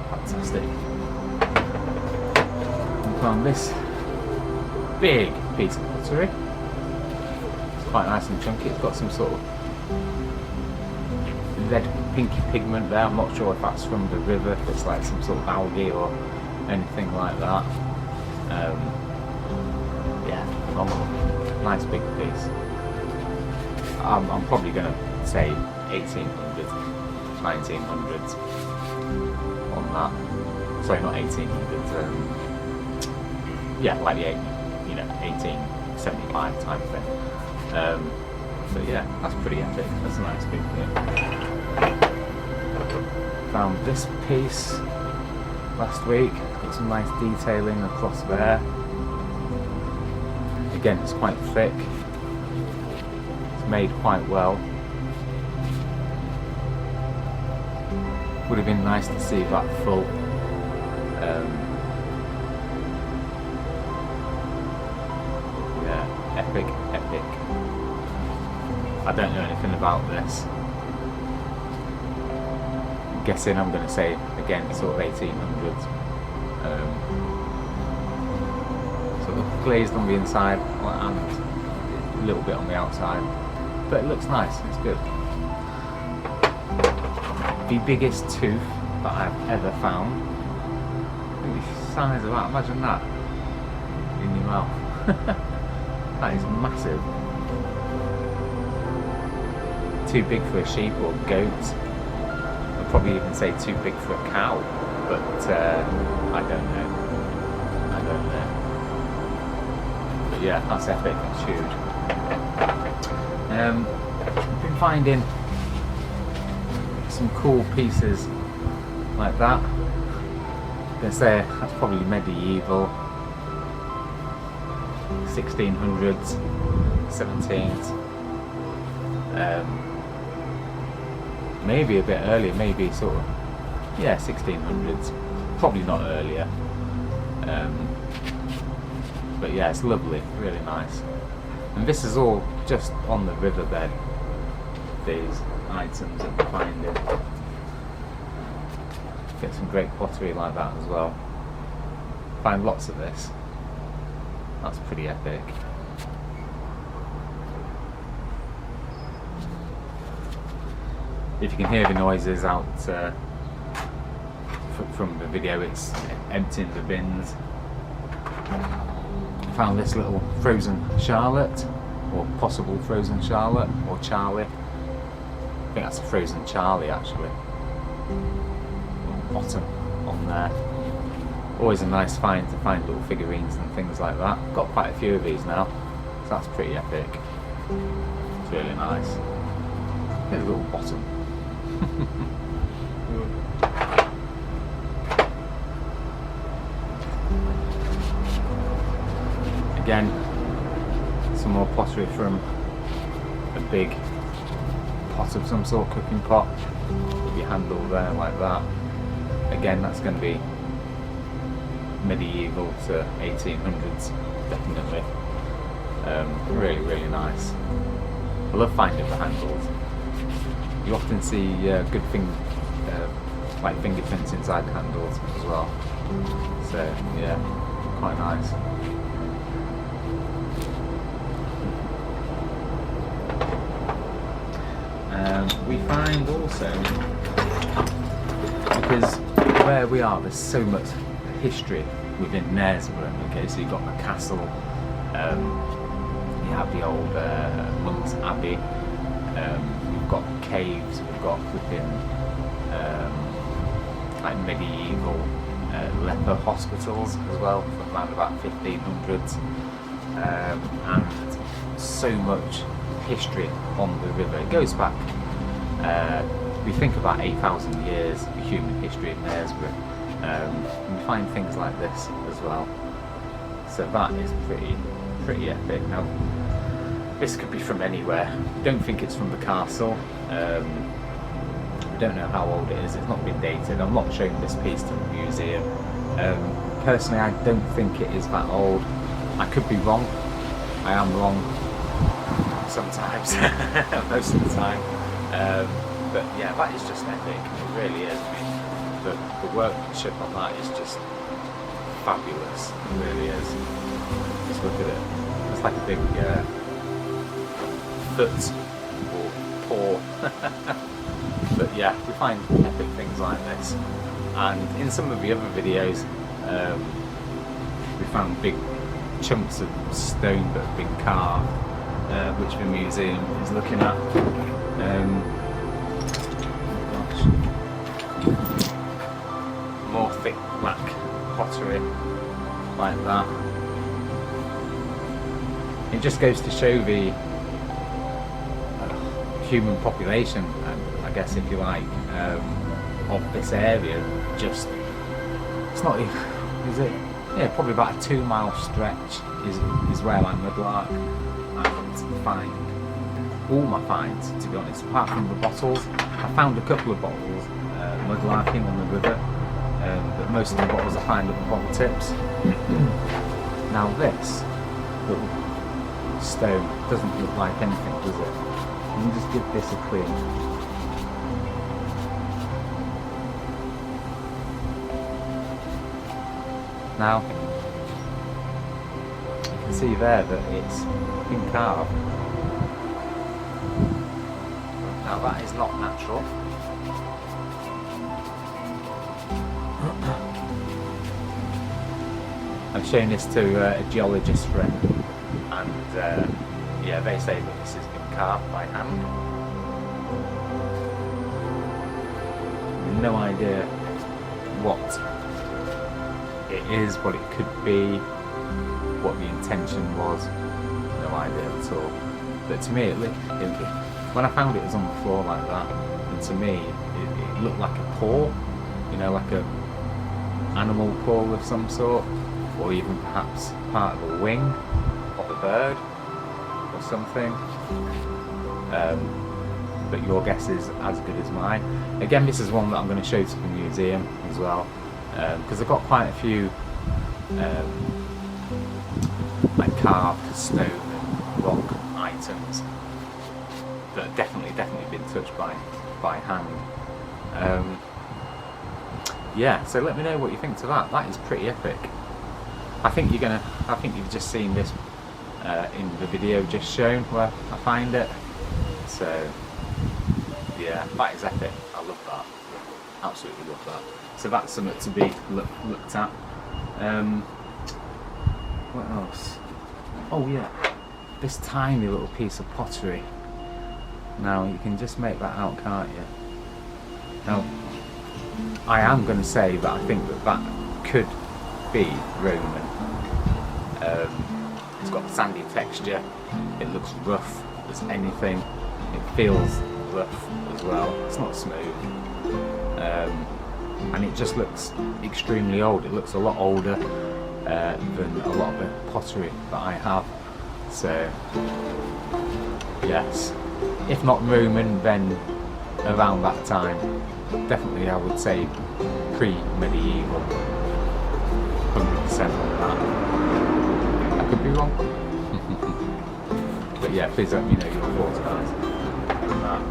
Fantastic. We found this big piece of pottery. It's quite nice and chunky. It's got some sort of red pinky pigment there. I'm not sure if that's from the river, if it's like some sort of algae or anything like that. Yeah, phenomenal. Nice big piece. I'm probably going to say 1800s, 1900s on that. Sorry, not 1800s. Yeah, like the 1875 type thing. But yeah, that's pretty epic. That's a nice big thing. Found this piece last week. Got some nice detailing across there. Again, it's quite thick. It's made quite well. Would have been nice to see that full. Yeah, epic. I don't know anything about this. I'm guessing I'm going to say again sort of 1800s. Sort of glazed on the inside and a little bit on the outside, but it looks nice. It's good. The biggest tooth that I've ever found. Look at the size of that. Imagine that in your mouth. That is massive. Too big for a sheep or goat. I'd probably even say too big for a cow. but I don't know. But yeah, that's epic. It's huge. I've been finding some cool pieces like that. I'm gonna say that's probably medieval, 1600s, 17th. Maybe a bit earlier, maybe sort of, yeah, 1600s, probably not earlier. But yeah, it's lovely, really nice. And this is all just on the riverbed, these items that we're finding. Get some great pottery like that as well. Find lots of this. That's pretty epic. If you can hear the noises out from the video, it's emptying the bins. Found this little frozen Charlotte, or possible frozen Charlotte, or Charlie. I think that's a frozen Charlie actually. Bottom on there. Always a nice find to find little figurines and things like that. Got quite a few of these now, so that's pretty epic. It's really nice. Here's a little bottom. Again, some more pottery from a big pot of some sort, cooking pot, with your handle there like that. Again, that's going to be medieval to 1800s, definitely. Really, really nice. I love finding the handles. You often see good like fingerprints inside the handles as well. So yeah, quite nice. We find also, because where we are, there's so much history within Knaresborough. Okay, so you've got the castle, you have the old Monks Abbey, we've got caves, we've got within like medieval leper hospitals as well, from around about 1500s, and so much history on the river. It goes back, we think about 8,000 years of human history in Knaresborough, and we find things like this as well. So that is pretty epic. Now, this could be from anywhere. I don't think it's from the castle. We don't know how old it is. It's not been dated. I'm not showing this piece to the museum. Personally, I don't think it is that old. I could be wrong. I am wrong sometimes, most of the time. But yeah, that is just epic. It really is. I mean, the workmanship on that is just fabulous. It really is. Just look at it. It's like a big foot or paw. But yeah, we find epic things like this. And in some of the other videos, we found big chunks of stone that have been carved, which the museum is looking at. More thick black pottery like that. It just goes to show the human population, I guess, if you like, of this area. Just, it's not even, is it? Yeah, probably about a 2-mile stretch is where I mudlark and find all my finds, to be honest, apart from the bottles. I found a couple of bottles mudlarking on the river, but most of the bottles I find at the bottle tips. Now this little stone doesn't look like anything, does it? Let me just give this a clean. Now, you can see there that it's been carved. Now that is not natural. I've shown this to a geologist friend, and yeah, they say that this has been carved by hand. No idea what it is, what it could be, what the intention was. No idea at all. But to me, when I found it was on the floor like that, and to me, it looked like a paw, you know, like a animal paw of some sort, or even perhaps part of a wing of a bird or something. But your guess is as good as mine. Again, this is one that I'm going to show to the museum as well, because I've got quite a few like carved stone and rock items that have definitely been touched by hand. Yeah, so let me know what you think to that. That is pretty epic. I think you've just seen this in the video just shown where I find it. So yeah, that is epic. I love that. Absolutely love that. So that's something to be looked at. What else? Oh yeah, this tiny little piece of pottery. Now you can just make that out, can't you? Now I am going to say that I think that could be Roman. It's got sandy texture. It looks rough as anything. It feels rough as well. It's not smooth, and it just looks extremely old. It looks a lot older than a lot of the pottery that I have. So yes, if not Roman, then around that time. Definitely, I would say pre-medieval. 100% on that. I could be wrong. But yeah, please let me know your thoughts, guys, on that.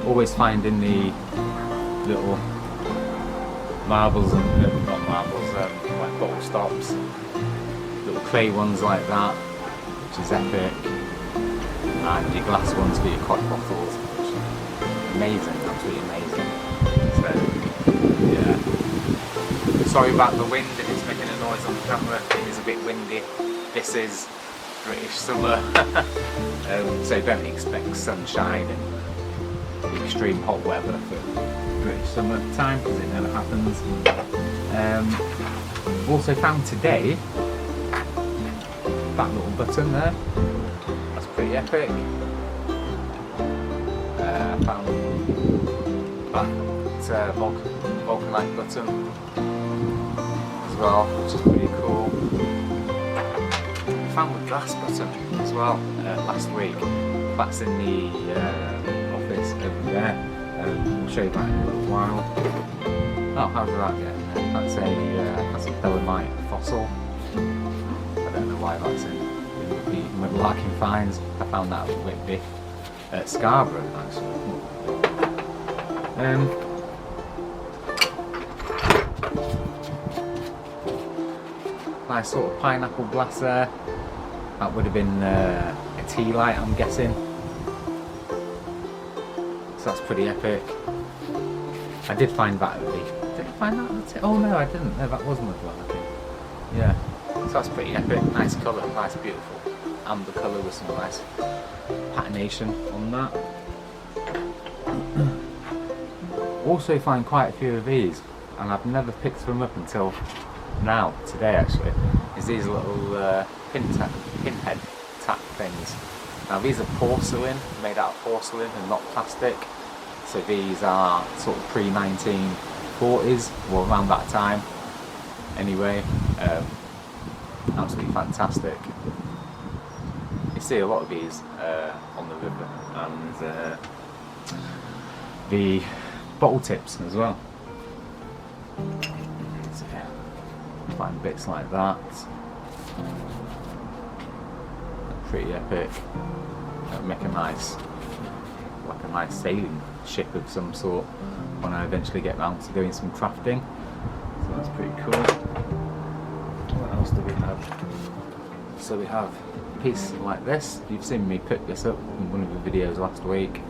Always finding the little marbles and not marbles, like bottle stops, little clay ones like that, which is epic, and your glass ones for your cock bottles, which is amazing, absolutely amazing. So yeah, sorry about the wind if it's making a noise on the camera. It is a bit windy. This is British summer, so don't expect sunshine and extreme hot weather for British summer time, because it never happens. Also found today that little button there. That's pretty epic. Found that vulcanite button as well, which is pretty cool. Found the glass button as well last week. That's in the office over there. We'll show you that in a little while. Oh, how did that get in there? That's a dolomite fossil. I don't know why that's in the Mudlarking finds. I found that at Whitby at Scarborough actually. Nice sort of pineapple glass there. That would have been a tea light, I'm guessing. So that's pretty epic. I did find that at the... Did I find that at the... Oh no, I didn't. No, that wasn't Mudlarking. Yeah. So that's pretty epic. Nice colour, nice beautiful amber colour with some nice patination on that. Also find quite a few of these, and I've never picked them up until now, today actually, is these little pinhead tap things. Now these are porcelain, made out of porcelain and not plastic. So these are sort of pre-1940s, or around that time anyway. Absolutely fantastic. You see a lot of these on the river, and the bottle tips as well. So yeah, find bits like that. Pretty epic. That'll make a nice sailing ship of some sort when I eventually get round to doing some crafting. So that's pretty cool. What else do we have? So we have a piece like this. You've seen me pick this up in one of the videos last week.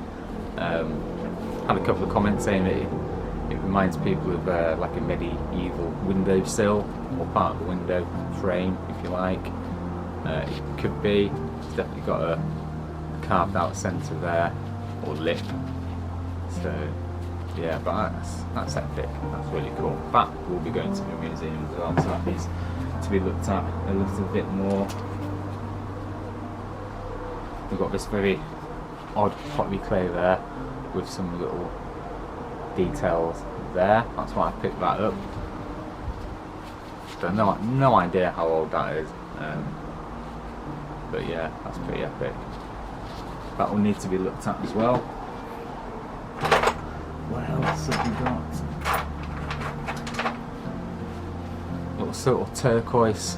Had a couple of comments saying that it reminds people of like a medieval windowsill, or part of a window frame, if you like. It could be. It's definitely got a carved out centre there, or lip. So yeah, but that's epic. That's really cool. That will be going to the museum as well, so that needs to be looked at a little bit more. We've got this very odd pottery clay there with some little details there. That's why I picked that up. So no idea how old that is, but yeah, that's pretty epic. That will need to be looked at as well. What else have we got? Little sort of turquoise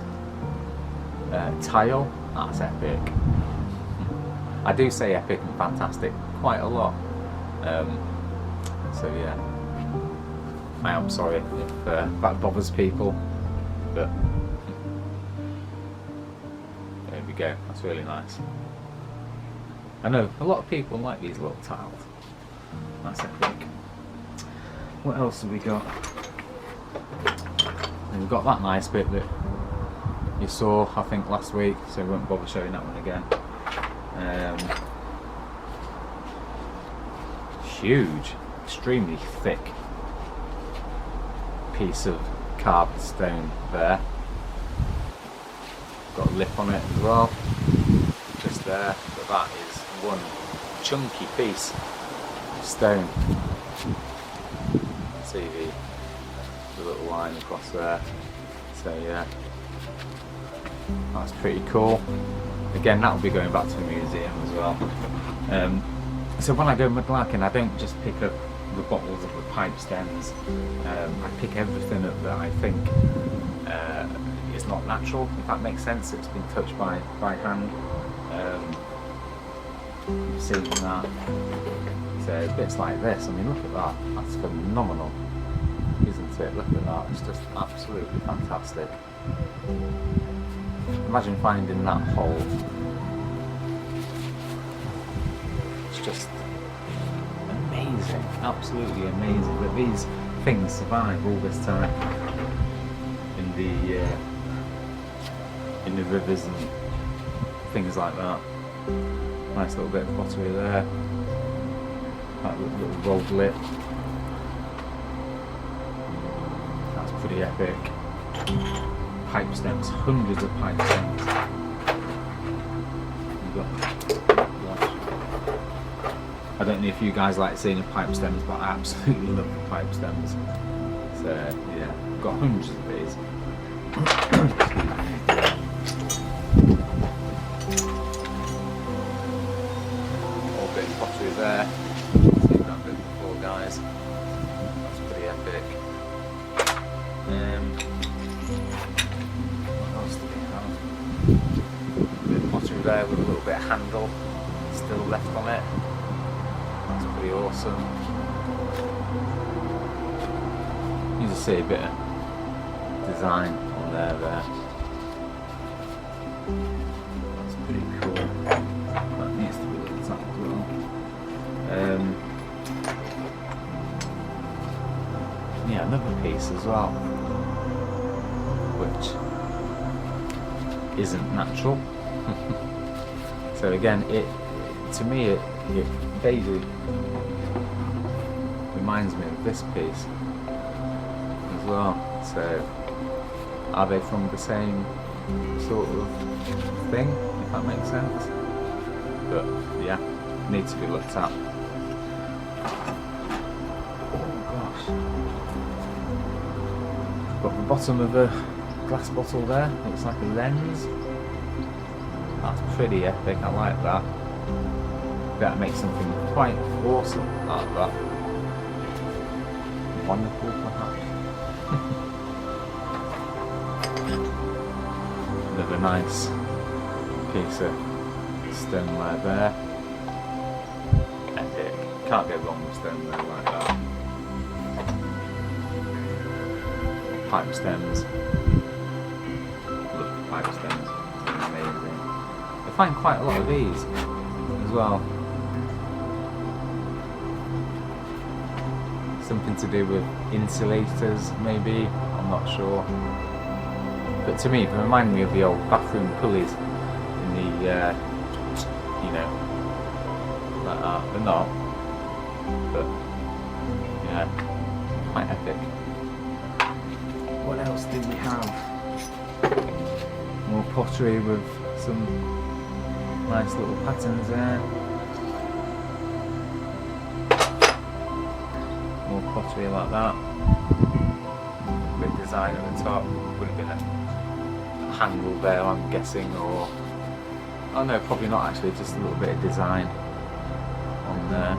tile. That's epic. I do say epic and fantastic quite a lot. So yeah, I am sorry if that bothers people, but there we go. That's really nice. I know a lot of people like these little tiles. That's epic. What else have we got? And we've got that nice bit that you saw, I think, last week, so we won't bother showing that one again. Huge, extremely thick piece of carved stone there. Got a lip on it as well, just there, but that is one chunky piece of stone. See the little line across there. So yeah, that's pretty cool. Again, that will be going back to the museum as well. So when I go mudlarking, I don't just pick up the bottles of the pipe stems. I pick everything up that I think is not natural, if that makes sense. It's been touched by hand. You've seen that. So bits like this, I mean, look at that. That's phenomenal, isn't it? Look at that. It's just absolutely fantastic. Imagine finding that hole. It's just amazing, absolutely amazing that these things survive all this time in the rivers and things like that. Nice little bit of pottery there. That little rolled lip. That's pretty epic. Pipe stems, hundreds of pipe stems. I don't know if you guys like seeing the pipe stems, but I absolutely love the pipe stems. So yeah, I've got hundreds of these. All bit of pottery there. Seen that bit before, guys. That's pretty epic. There with a little bit of handle still left on it. That's pretty awesome. You just see a bit of design on there. That's pretty cool. That needs to be looked at as well. Yeah, another piece as well, which isn't natural. So again, to me it vaguely reminds me of this piece as well. So are they from the same sort of thing, if that makes sense? But yeah, need to be looked at. Oh gosh. Got the bottom of a glass bottle there, looks like a lens. That's pretty epic, I like that. That makes something quite awesome out of that. Wonderful, perhaps. Another nice piece of stoneware there. Epic. Can't go wrong with stoneware like that. Pipe stems. Love the pipe stems. Amazing. I find quite a lot of these as well. Something to do with insulators, maybe, I'm not sure. But to me, they remind me of the old bathroom pulleys in the, you know, like that. They're not, but yeah, quite epic. What else did we have? More pottery with some nice little patterns there. More pottery like that. With design at the top. Would have been a handle there, I'm guessing, or oh no, probably not actually. Just a little bit of design on there.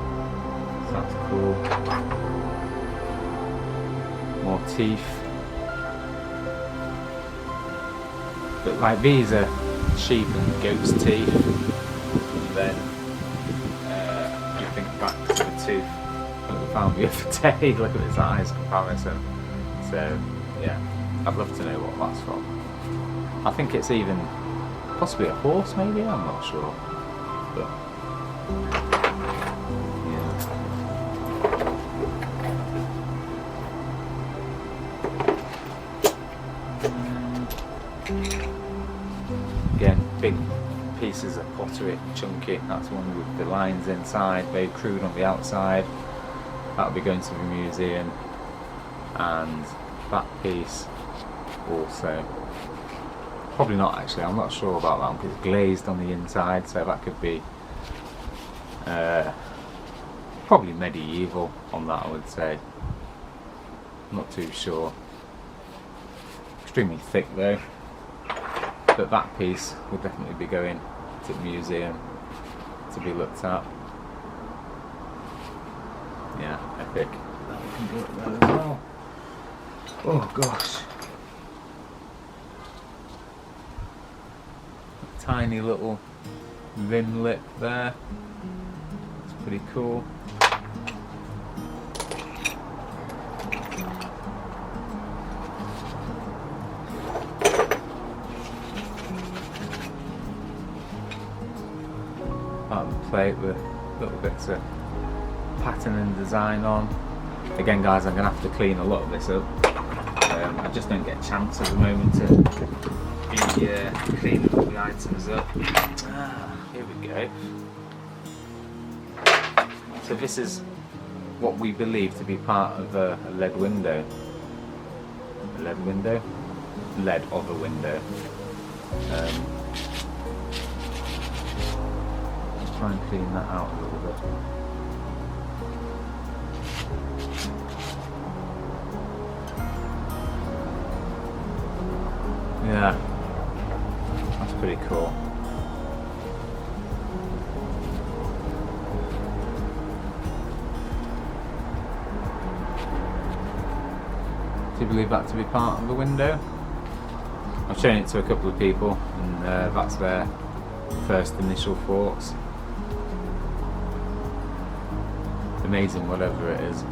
So that's cool. More teeth. But like these are sheep and goat's teeth, and then you think back to the tooth that we found the other day. Look at this eyes comparison. So yeah, I'd love to know what that's from. I think it's even possibly a horse, maybe. I'm not sure, but again, big pieces of pottery, chunky. That's one with the lines inside, very crude on the outside. That'll be going to the museum. And that piece also, probably not actually, I'm not sure about that one because it's glazed on the inside, so that could be probably medieval on that, I would say. Not too sure. Extremely thick though. But that piece will definitely be going to the museum to be looked at. Yeah, epic. That we can do it there as well. Oh gosh. A tiny little rim lip there. It's pretty cool. Part of the plate with little bits of pattern and design on. Again guys, I'm going to have to clean a lot of this up. I just don't get a chance at the moment to be cleaning all the items up. Here we go. So this is what we believe to be part of a lead window. A lead window? Lead of a window. Let's try and clean that out a little bit. Yeah, that's pretty cool. Do you believe that to be part of the window? I've shown it to a couple of people and that's their first initial thoughts. Amazing whatever it is.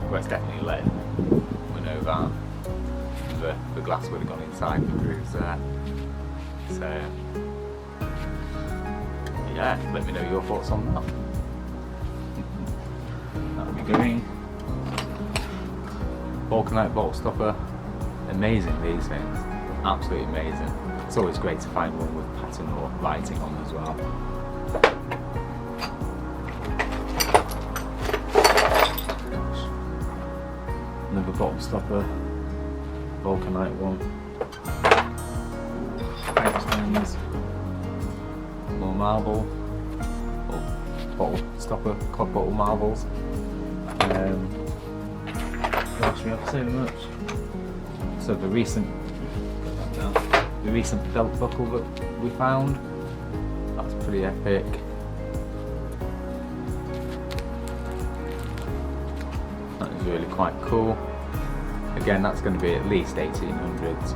Well, it's definitely lead, we know that. The glass would have gone inside the grooves there. So yeah, let me know your thoughts on that. That'll be going. Vulcanite bottle stopper. Amazing, these things. Absolutely amazing. It's always great to find one with pattern or writing on as well. Another bottle stopper. Vulcanite one. Stones. More marble. Or bottle stopper, cod bottle marbles. Gosh, we have so much. So the recent belt buckle that we found, that's pretty epic. That is really quite cool. Again, that's going to be at least 1800s,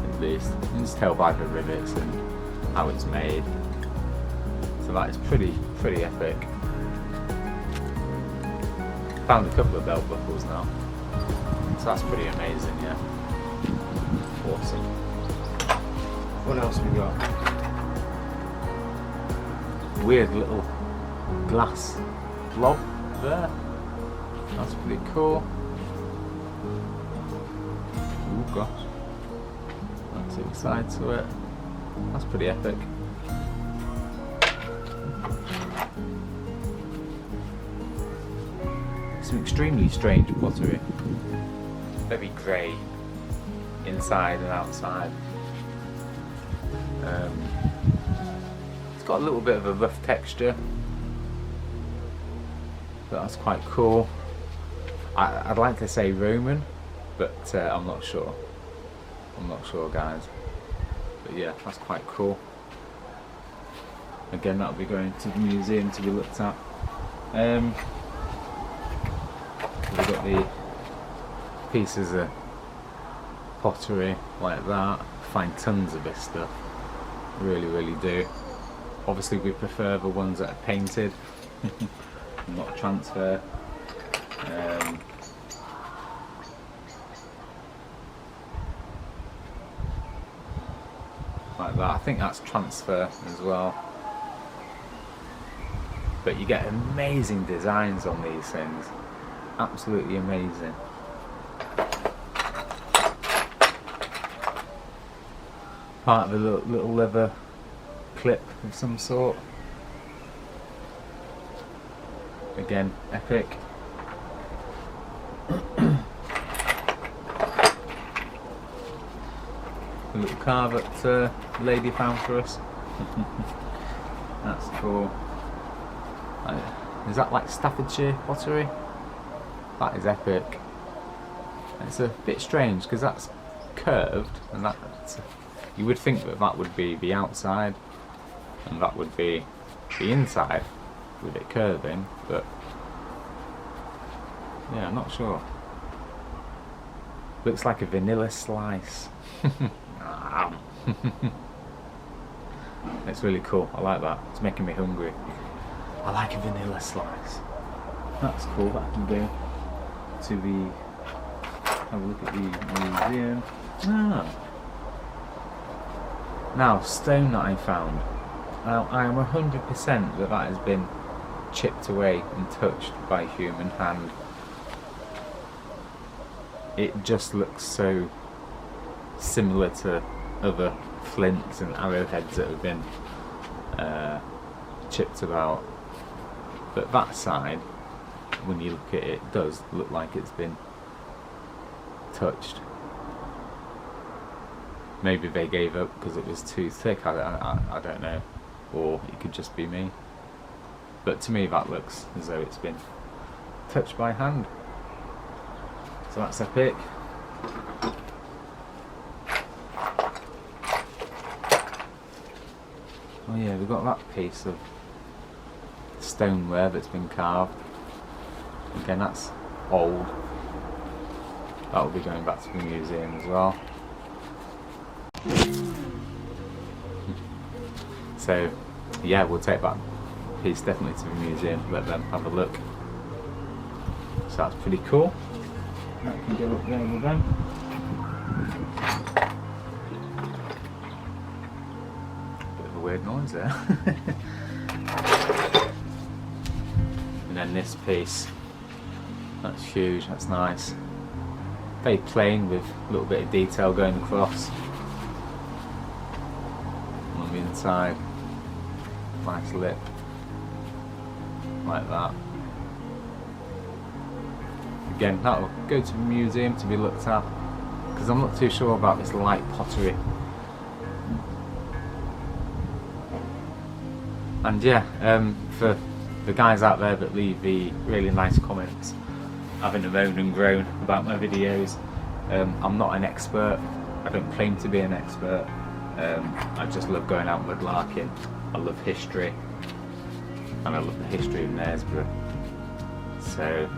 at least. You can just tell by the rivets and how it's made. So that is pretty epic. Found a couple of belt buckles now, so that's pretty amazing, yeah. Awesome. What else we got? Weird little glass blob there. That's pretty cool. Oh gosh, that's the side to it. That's pretty epic. some extremely strange pottery. Very grey inside and outside. It's got a little bit of a rough texture, but that's quite cool. I'd like to say Roman, but I'm not sure. I'm not sure, guys. But yeah, that's quite cool. Again, that'll be going to the museum to be looked at. We've got the pieces of pottery like that. Find tons of this stuff. Really do. Obviously, we prefer the ones that are painted, not transfer. Like that. I think that's transfer as well. But you get amazing designs on these things. Absolutely amazing. Part of a little leather clip of some sort. Again, epic. A little car that the lady found for us. That's cool. Is that like Staffordshire pottery? That is epic. It's a bit strange because that's curved, and that's, you would think that that would be the outside and that would be the inside with it curving, but yeah, I'm not sure. Looks like a vanilla slice. It's really cool. I like that. It's making me hungry. I like a vanilla slice. That's cool. That can go to the, have a look at the museum. Now, stone that I found. Now, I am 100% that has been chipped away and touched by human hand. It just looks so similar to other flints and arrowheads that have been chipped about. But that side, when you look at it, does look like it's been touched. Maybe they gave up because it was too thick, I don't know. Or it could just be me. But to me that looks as though it's been touched by hand. So that's epic. Oh yeah, we've got that piece of stoneware that's been carved. Again, that's old. That will be going back to the museum as well. So yeah, we'll take that piece definitely to the museum, let them have a look. So that's pretty cool. That can go up there with them. Bit of a weird noise there. And then this piece, that's huge, that's nice. Very plain with a little bit of detail going across on the inside. Nice lip, like that. Again, that'll go to the museum to be looked at, because I'm not too sure about this light pottery. And yeah, for the guys out there that leave the really nice comments, having a moan and groan about my videos, I'm not an expert. I don't claim to be an expert. I just love going out mudlarking. I love history, and I love the history of Knaresborough. So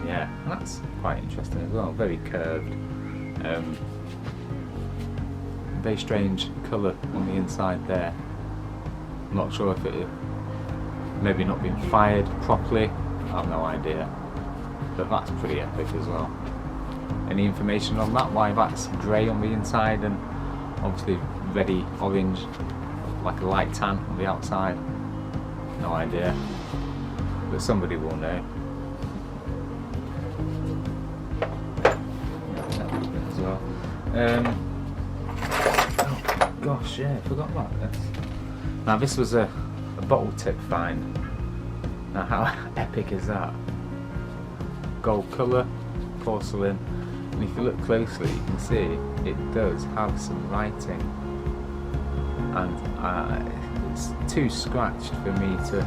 yeah, and that's quite interesting as well. Very curved, very strange colour on the inside there. I'm not sure if it maybe not been fired properly. I have no idea, but that's pretty epic as well. Any information on that? Why that's grey on the inside and obviously reddy orange, like a light tan on the outside? No idea, but somebody will know. As well. Oh gosh, yeah, I forgot about this. Now this was a bottle tip find. Now how epic is that? gold colour, porcelain, and if you look closely you can see it does have some writing, and it's too scratched for me to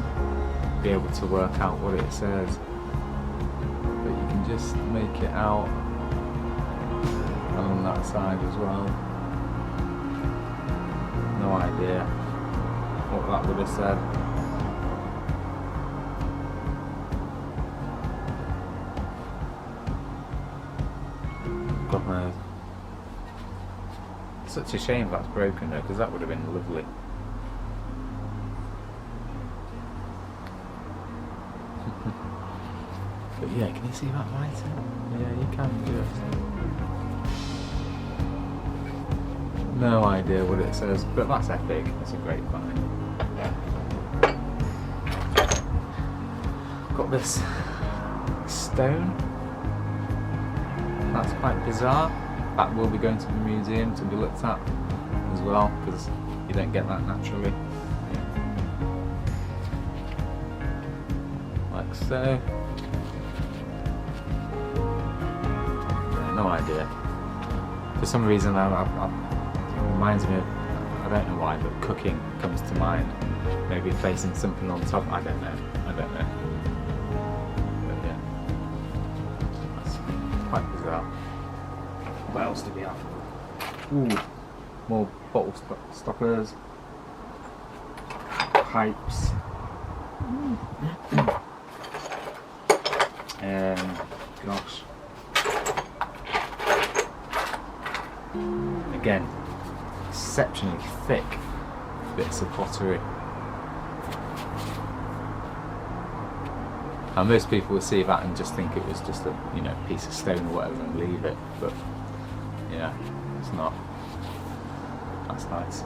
be able to work out what it says, but you can just make it out on that side as well. No idea what that would have said. God knows. Such a shame that's broken though, because that would have been lovely. But yeah, can you see that writing? Yeah, you can just. No idea what it says, but that's epic. That's a great find. Got this stone. That's quite bizarre. That will be going to the museum to be looked at as well, because you don't get that naturally. Like so. No idea. For some reason, it reminds me of, I don't know why, but cooking comes to mind. Maybe placing something on top. I don't know. But yeah, that's quite bizarre. What else do we have? Ooh, more bottle stoppers, pipes. Gosh. Again, exceptionally thick bits of pottery. And most people will see that and just think it was just a piece of stone or whatever and leave it, but yeah, it's not. That's nice.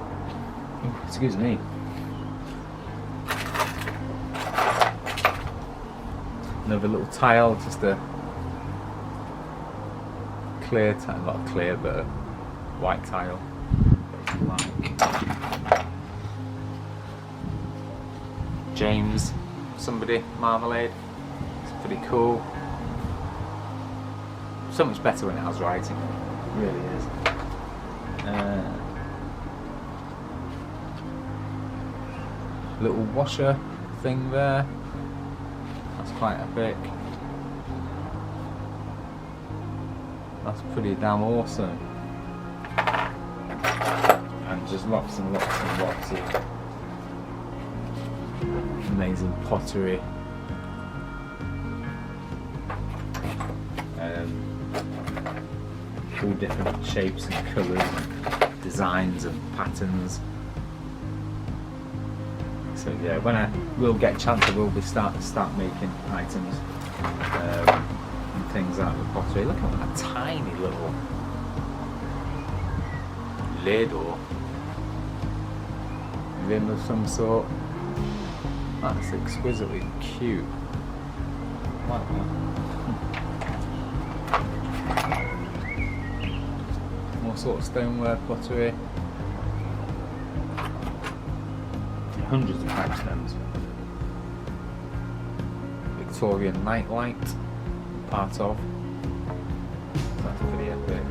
Ooh, excuse me. Another little tile, just a clear tile, not clear but a white tile. James somebody marmalade. It's pretty cool. So much better when it has writing. It really is. Little washer thing there. That's quite epic. That's pretty damn awesome. And just lots and lots and lots of amazing pottery. All different shapes and colours and designs and patterns. So yeah, when I will get a chance, I will be start making items and things out of the pottery. Look at that tiny little lid or rim of some sort. That's exquisitely cute. I like that. More sort of stoneware pottery. Hundreds of pipe stems. Victorian nightlight, part of. That's pretty epic.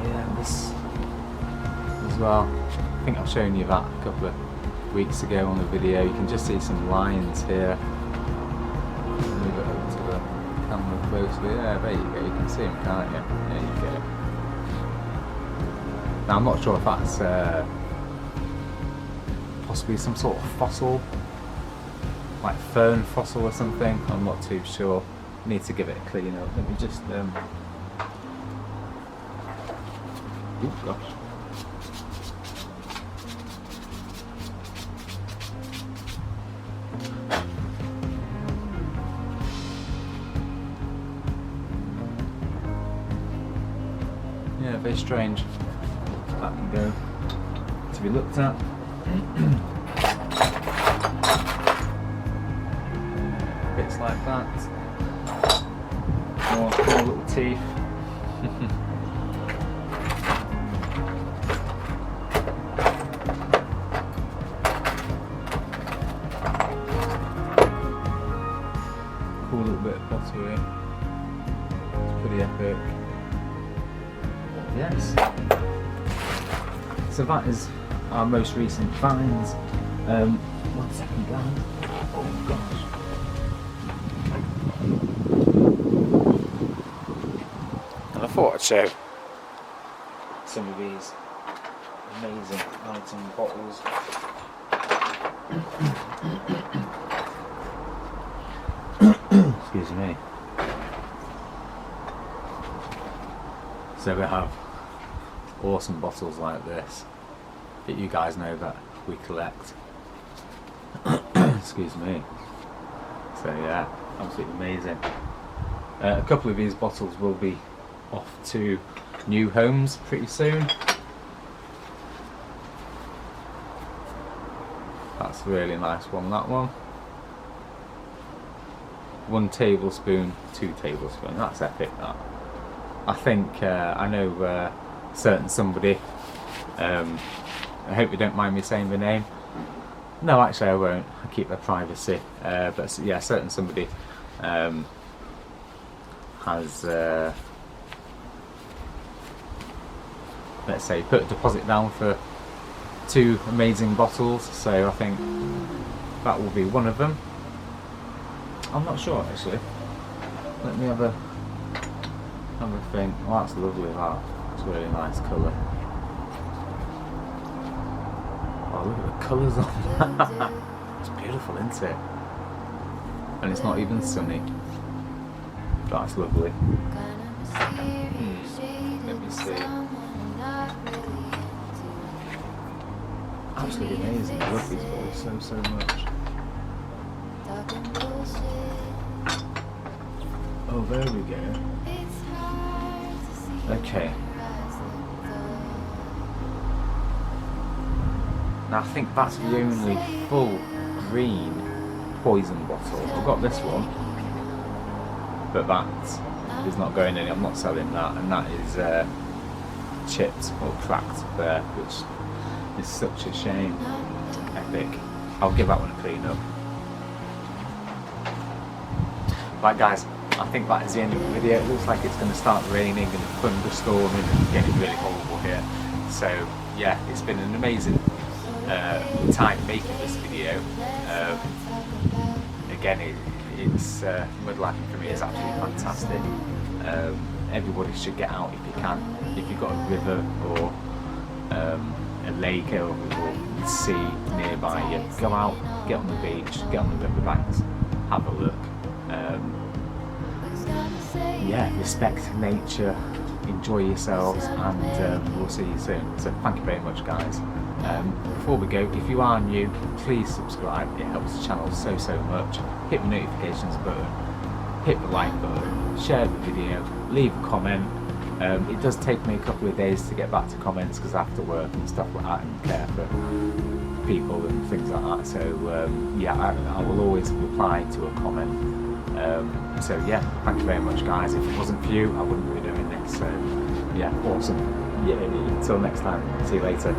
Yeah, this as well. I think I've shown you that a couple of weeks ago on the video. You can just see some lines here. Move it over to the camera closely. Yeah, there you go. You can see them, can't you? There you go. Now I'm not sure if that's possibly some sort of fossil, like fern fossil or something. I'm not too sure. Need to give it a clean up. Let me just oh gosh. Yeah, very strange. That can go to be looked at. Bits like that. More little teeth. so that is our most recent finds. 1 second, guys. Oh gosh. And I thought I'd show some of these amazing item bottles. Excuse me. So we have awesome bottles like this that you guys know that we collect. Excuse me. So yeah, absolutely amazing. A couple of these bottles will be off to new homes pretty soon. That's a really nice one, that one. 1 tablespoon, 2 tablespoons. That's epic, that. I think I know certain somebody. I hope you don't mind me saying the name. No, actually I won't. I keep their privacy. But yeah, certain somebody has, let's say, put a deposit down for 2 amazing bottles. So I think that will be one of them. I'm not sure actually. Let me have a think. Oh, that's lovely. That's a really nice colour. Oh, look at the colours on that. It's beautiful, isn't it? And it's not even sunny. That's lovely. Let me see. Absolutely amazing. I love these bottles so much. Oh, there we go. Okay. Now I think that's the only full green poison bottle. I've got this one, but that is not going in. I'm not selling that, and that is chipped or cracked there, which is such a shame. Epic. I'll give that one a clean up. Right guys, I think that is the end of the video. It looks like it's going to start raining and thunderstorming and getting really horrible here. So yeah, it's been an amazing time making this video. Again, it's mudlarking for me is absolutely fantastic. Everybody should get out if you can. If you've got a river or a lake or sea nearby you, go out, get on the beach, get on the river banks, have a look. Yeah, respect nature, enjoy yourselves, and we'll see you soon. So thank you very much guys. Before we go, if you are new, please subscribe. It helps the channel so much. Hit the notifications button, hit the like button, share the video, leave a comment. It does take me a couple of days to get back to comments because I have to work and stuff like that and care for people and things like that. So yeah, I will always reply to a comment. So yeah, thank you very much guys. If it wasn't for you, I wouldn't be doing this. So yeah, awesome. Yeah, until next time, see you later.